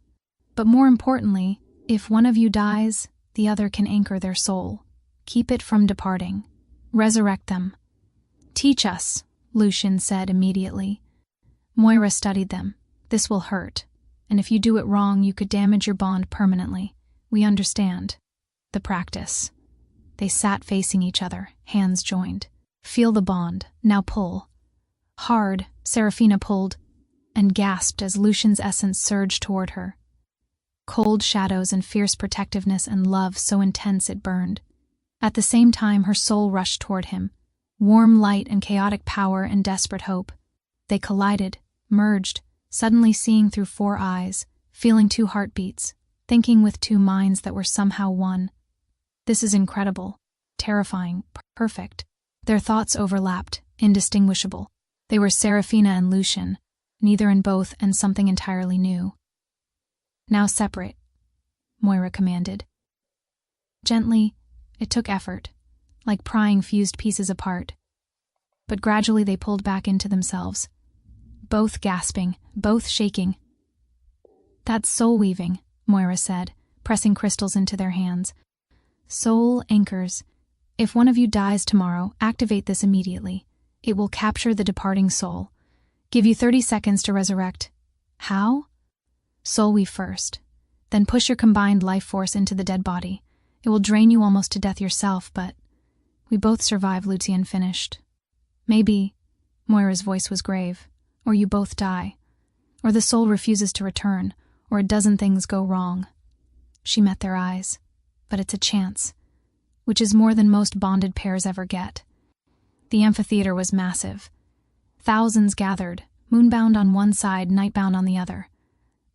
But more importantly, if one of you dies, the other can anchor their soul. Keep it from departing. Resurrect them. Teach us, Lucian said immediately. Moira studied them. This will hurt, and if you do it wrong, you could damage your bond permanently. We understand. The practice. They sat facing each other, hands joined. Feel the bond. Now pull. Hard, Seraphina pulled, and gasped as Lucian's essence surged toward her. Cold shadows and fierce protectiveness and love so intense it burned. At the same time, her soul rushed toward him. Warm light and chaotic power and desperate hope. They collided, merged, suddenly seeing through 4 eyes, feeling 2 heartbeats, thinking with 2 minds that were somehow one. This is incredible, terrifying, perfect. Their thoughts overlapped, indistinguishable. They were Seraphina and Lucian, neither and both, and something entirely new. Now separate, Moira commanded. Gently, it took effort, like prying fused pieces apart. But gradually they pulled back into themselves, both gasping, both shaking. That's soul weaving, Moira said, pressing crystals into their hands. Soul anchors. If one of you dies tomorrow, activate this immediately. It will capture the departing soul. Give you 30 seconds to resurrect. How? Soul weave first. Then push your combined life force into the dead body. It will drain you almost to death yourself, but we both survive, Lucian finished. Maybe, Moira's voice was grave, or you both die, or the soul refuses to return, or a dozen things go wrong. She met their eyes. But it's a chance, which is more than most bonded pairs ever get. The amphitheater was massive. Thousands gathered, Moonbound on one side, Nightbound on the other.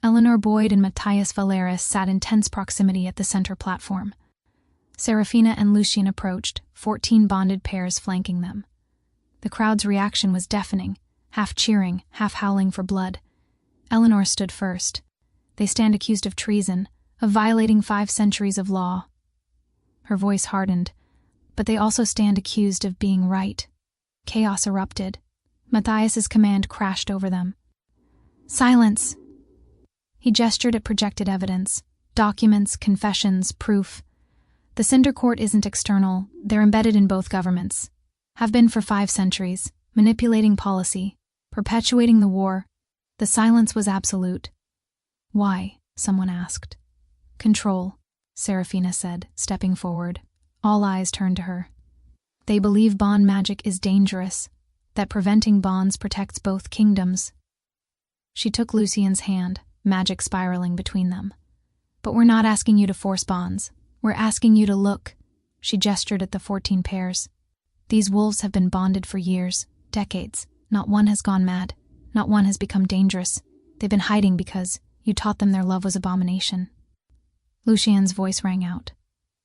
Eleanor Boyd and Matthias Valeris sat in tense proximity at the center platform. Seraphina and Lucian approached, 14 bonded pairs flanking them. The crowd's reaction was deafening, half cheering, half howling for blood. Eleanor stood first. They stand accused of treason, of violating 5 centuries of law. Her voice hardened, but they also stand accused of being right. Chaos erupted. Matthias's command crashed over them. Silence! He gestured at projected evidence, documents, confessions, proof. The Cinder Court isn't external, they're embedded in both governments. Have been for 5 centuries, manipulating policy, perpetuating the war. The silence was absolute. Why? Someone asked. Control, Seraphina said, stepping forward. All eyes turned to her. They believe bond magic is dangerous. that preventing bonds protects both kingdoms. She took Lucian's hand, magic spiraling between them. But we're not asking you to force bonds. We're asking you to look. She gestured at the 14 pairs. These wolves have been bonded for years, decades. Not one has gone mad. Not one has become dangerous. They've been hiding because you taught them their love was abomination. Lucian's voice rang out.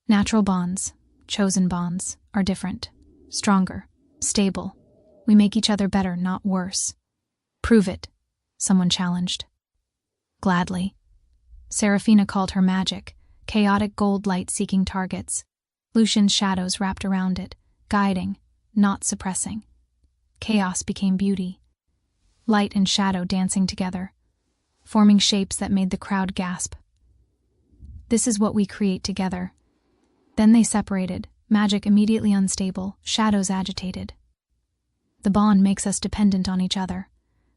Natural bonds, chosen bonds, are different. Stronger, stable. We make each other better, not worse. Prove it, someone challenged. Gladly. Seraphina called her magic, chaotic gold light seeking targets. Lucian's shadows wrapped around it, guiding, not suppressing. Chaos became beauty. Light and shadow dancing together, forming shapes that made the crowd gasp. This is what we create together. Then they separated, magic immediately unstable, shadows agitated. The bond makes us dependent on each other.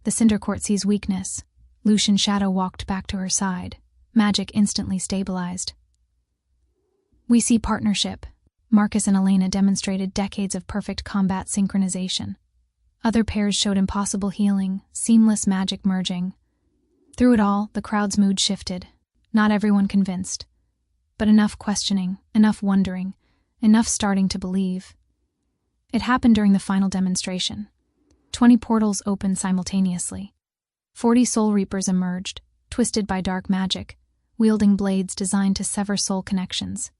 The Cinder Court sees weakness. Lucian's shadow walked back to her side. Magic instantly stabilized. We see partnership. Marcus and Elena demonstrated decades of perfect combat synchronization. Other pairs showed impossible healing, seamless magic merging. Through it all, the crowd's mood shifted. Not everyone convinced. But enough questioning, enough wondering, enough starting to believe. It happened during the final demonstration. 20 portals opened simultaneously. 40 Soul Reapers emerged, twisted by dark magic, wielding blades designed to sever soul connections.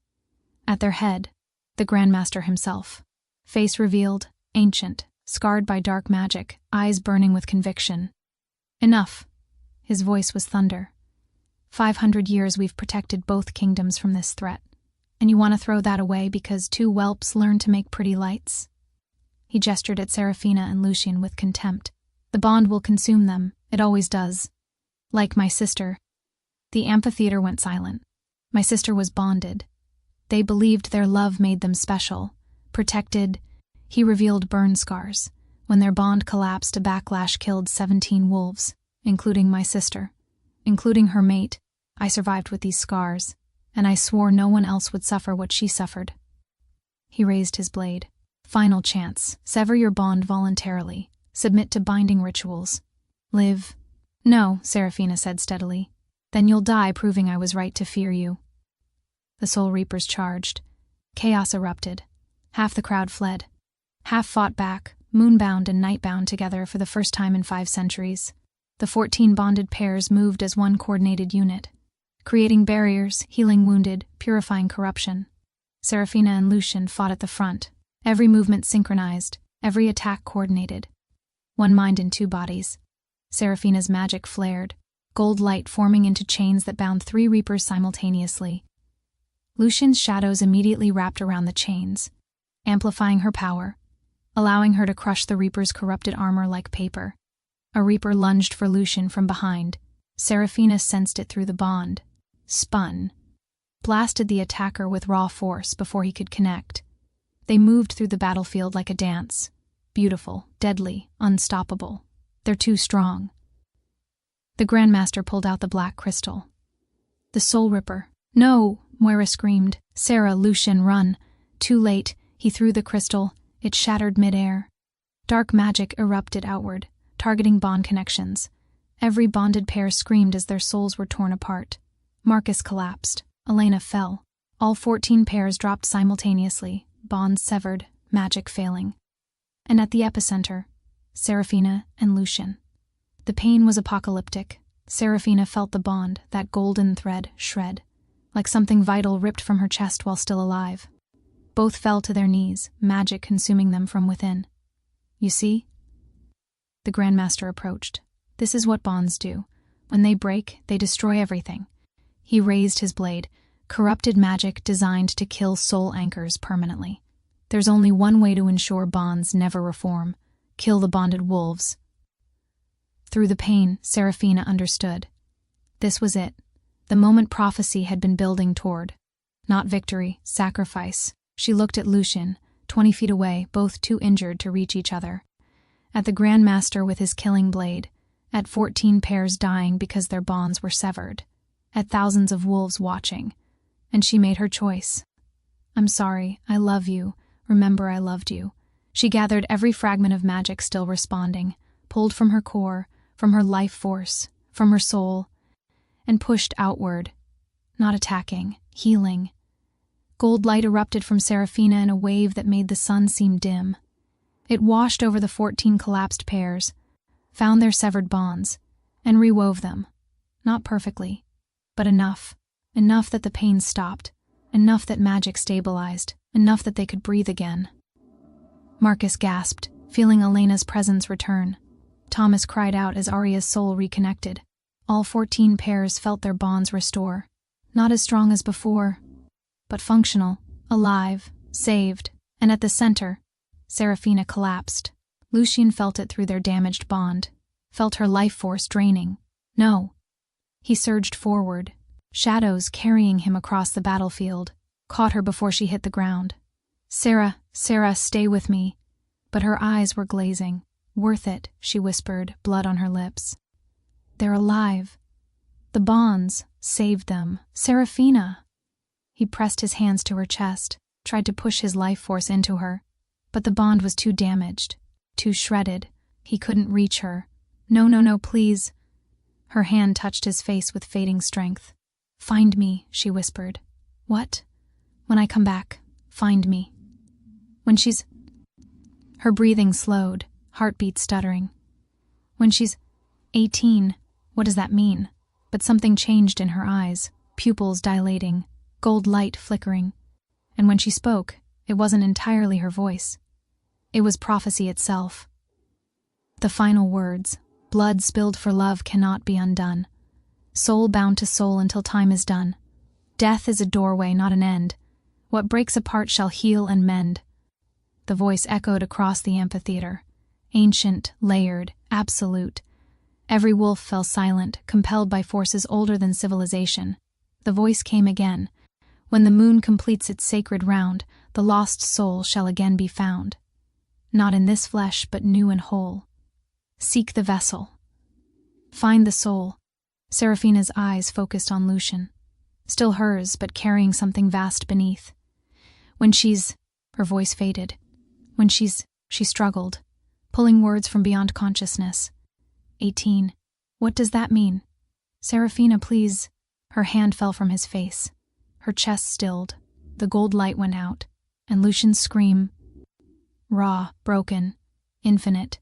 At their head, the Grandmaster himself, face revealed, ancient, scarred by dark magic, eyes burning with conviction. Enough. His voice was thunder. 500 years we've protected both kingdoms from this threat, and you want to throw that away because two whelps learned to make pretty lights? He gestured at Seraphina and Lucian with contempt. The bond will consume them, it always does. Like my sister. The amphitheater went silent. My sister was bonded. They believed their love made them special, protected. He revealed burn scars. When their bond collapsed, a backlash killed 17 wolves, including my sister. Including her mate, I survived with these scars, and I swore no one else would suffer what she suffered. He raised his blade. Final chance. Sever your bond voluntarily. Submit to binding rituals. Live. No, Seraphina said steadily. Then you'll die proving I was right to fear you. The Soul Reapers charged. Chaos erupted. Half the crowd fled. Half fought back, Moonbound and Nightbound together for the first time in 5 centuries. The 14 bonded pairs moved as one coordinated unit, creating barriers, healing wounded, purifying corruption. Seraphina and Lucian fought at the front, every movement synchronized, every attack coordinated. One mind in 2 bodies. Seraphina's magic flared, gold light forming into chains that bound 3 Reapers simultaneously. Lucian's shadows immediately wrapped around the chains, amplifying her power, allowing her to crush the Reaper's corrupted armor like paper. A Reaper lunged for Lucian from behind. Seraphina sensed it through the bond, spun, blasted the attacker with raw force before he could connect. They moved through the battlefield like a dance, beautiful, deadly, unstoppable. They're too strong. The Grandmaster pulled out the black crystal. The Soul Ripper. No, Moira screamed. Sarah, Lucian, run. Too late, he threw the crystal. It shattered midair. Dark magic erupted outward, targeting bond connections. Every bonded pair screamed as their souls were torn apart. Marcus collapsed. Elena fell. All 14 pairs dropped simultaneously, bonds severed, magic failing. And at the epicenter, Seraphina and Lucian. The pain was apocalyptic. Seraphina felt the bond, that golden thread, shred, like something vital ripped from her chest while still alive. Both fell to their knees, magic consuming them from within. You see? The Grandmaster approached. This is what bonds do. When they break, they destroy everything. He raised his blade, corrupted magic designed to kill soul anchors permanently. There's only one way to ensure bonds never reform. Kill the bonded wolves. Through the pain, Seraphina understood. This was it. The moment prophecy had been building toward. Not victory, sacrifice. She looked at Lucian, 20 feet away, both too injured to reach each other. At the Grandmaster with his killing blade. At 14 pairs dying because their bonds were severed. At thousands of wolves watching. And she made her choice. I'm sorry, I love you. Remember I loved you. She gathered every fragment of magic still responding, pulled from her core, from her life force, from her soul, and pushed outward, not attacking, healing. Gold light erupted from Seraphina in a wave that made the sun seem dim. It washed over the 14 collapsed pairs, found their severed bonds, and rewove them. Not perfectly, but enough. Enough that the pain stopped, enough that magic stabilized, enough that they could breathe again. Marcus gasped, feeling Elena's presence return. Thomas cried out as Arya's soul reconnected. All 14 pairs felt their bonds restore. Not as strong as before, but functional, alive, saved, and at the center, Seraphina collapsed. Lucian felt it through their damaged bond, felt her life force draining. No. He surged forward, shadows carrying him across the battlefield, caught her before she hit the ground. Sarah, stay with me. But her eyes were glazing. Worth it, she whispered, blood on her lips. They're alive. The bonds saved them. Seraphina! He pressed his hands to her chest, tried to push his life force into her, but the bond was too damaged, too shredded. He couldn't reach her. No, please. Her hand touched his face with fading strength. Find me, she whispered. What? When I come back, find me. When she's... Her breathing slowed, heartbeat stuttering. When she's 18, what does that mean? But something changed in her eyes, pupils dilating, gold light flickering. And when she spoke, it wasn't entirely her voice. It was prophecy itself. The final words, blood spilled for love cannot be undone. Soul bound to soul until time is done. Death is a doorway, not an end. What breaks apart shall heal and mend. The voice echoed across the amphitheater. Ancient, layered, absolute. Every wolf fell silent, compelled by forces older than civilization. The voice came again. When the moon completes its sacred round, the lost soul shall again be found. Not in this flesh, but new and whole. Seek the vessel. Find the soul. Seraphina's eyes focused on Lucian. Still hers, but carrying something vast beneath. When she's... Her voice faded. When she struggled, pulling words from beyond consciousness. 18. What does that mean? Seraphina, please. Her hand fell from his face. Her chest stilled. The gold light went out, and Lucian's scream, raw, broken, infinite,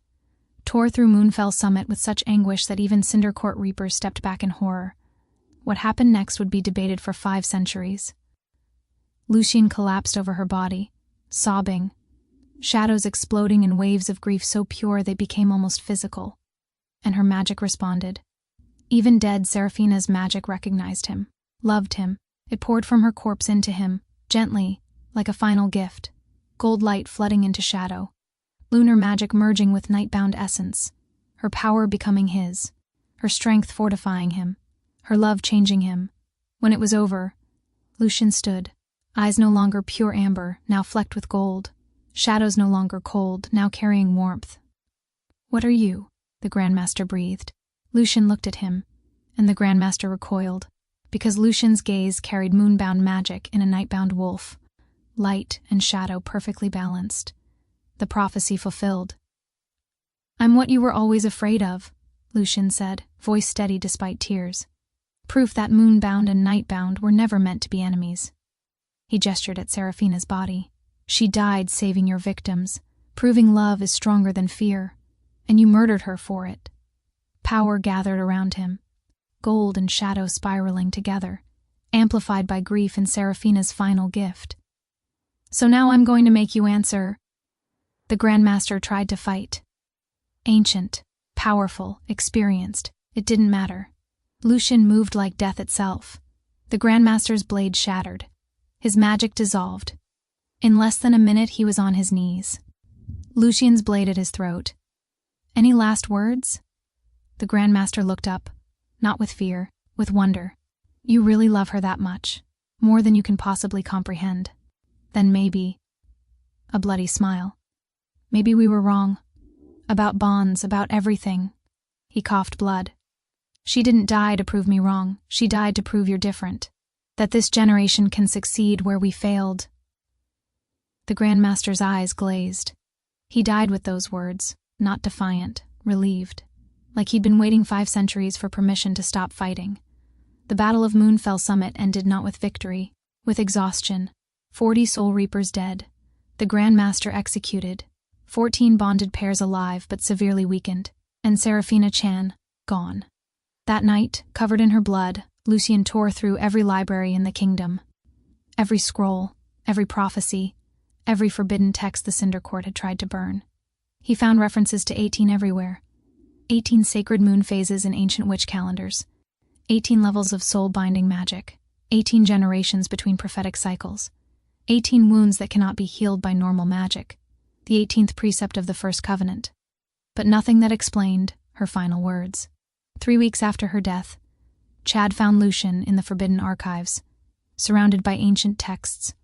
tore through Moonfell summit with such anguish that even Cindercourt reapers stepped back in horror. What happened next would be debated for 5 centuries. Lucian collapsed over her body, sobbing, shadows exploding in waves of grief so pure they became almost physical. And her magic responded. Even dead, Seraphina's magic recognized him, loved him. It poured from her corpse into him, gently, like a final gift. Gold light flooding into shadow. Lunar magic merging with Nightbound essence. Her power becoming his. Her strength fortifying him. Her love changing him. When it was over, Lucian stood. Eyes no longer pure amber, now flecked with gold. Shadows no longer cold, now carrying warmth. What are you? The Grandmaster breathed. Lucian looked at him, and the Grandmaster recoiled, because Lucian's gaze carried moonbound magic in a nightbound wolf, light and shadow perfectly balanced. The prophecy fulfilled. I'm what you were always afraid of, Lucian said, voice steady despite tears. Proof that Moonbound and Nightbound were never meant to be enemies. He gestured at Seraphina's body. She died saving your victims, proving love is stronger than fear, and you murdered her for it. Power gathered around him, gold and shadow spiraling together, amplified by grief in Seraphina's final gift. So now I'm going to make you answer. The Grandmaster tried to fight. Ancient, powerful, experienced, it didn't matter. Lucian moved like death itself. The Grandmaster's blade shattered. His magic dissolved. In less than a minute he was on his knees. Lucian's blade at his throat. Any last words? The Grandmaster looked up, not with fear, with wonder. You really love her that much, more than you can possibly comprehend. Then maybe... A bloody smile. Maybe we were wrong. About bonds, about everything. He coughed blood. She didn't die to prove me wrong. She died to prove you're different. That this generation can succeed where we failed. The Grandmaster's eyes glazed. He died with those words, not defiant, relieved, like he'd been waiting 5 centuries for permission to stop fighting. The Battle of Moonfell Summit ended not with victory, with exhaustion. 40 Soul Reapers dead, the Grand Master executed, 14 bonded pairs alive but severely weakened, and Seraphina Chan, gone. That night, covered in her blood, Lucian tore through every library in the kingdom. Every scroll, every prophecy, every forbidden text the Cinder Court had tried to burn. He found references to 18 everywhere. 18 sacred moon phases in ancient witch calendars. 18 levels of soul-binding magic. 18 generations between prophetic cycles. 18 wounds that cannot be healed by normal magic. The 18th precept of the First Covenant. But nothing that explained her final words. 3 weeks after her death, Chad found Lucian in the Forbidden Archives, surrounded by ancient texts,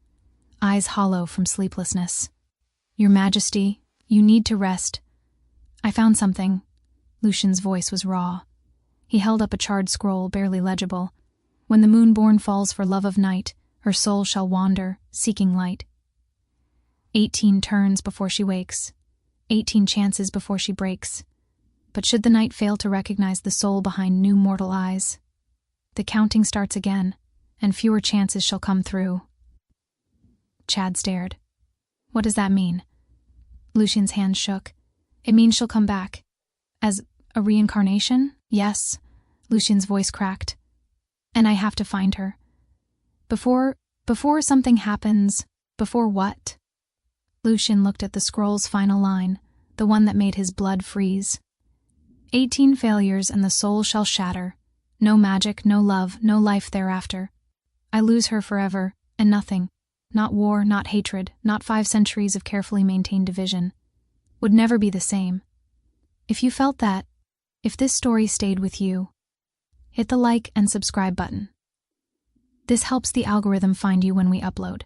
eyes hollow from sleeplessness. "Your Majesty, you need to rest." "I found something." Lucian's voice was raw. He held up a charred scroll, barely legible. "When the moonborn falls for love of night, her soul shall wander, seeking light. 18 turns before she wakes. 18 chances before she breaks. But should the night fail to recognize the soul behind new mortal eyes, the counting starts again, and fewer chances shall come through." Chad stared. "What does that mean?" Lucian's hand shook. "It means she'll come back. As a reincarnation? Yes." Lucian's voice cracked. "And I have to find her. Before something happens." "Before what?" Lucian looked at the scroll's final line, the one that made his blood freeze. 18 failures and the soul shall shatter. No magic, no love, no life thereafter. I lose her forever, and nothing, not war, not hatred, not 5 centuries of carefully maintained division, would never be the same. If you felt that, if this story stayed with you, hit the like and subscribe button. This helps the algorithm find you when we upload.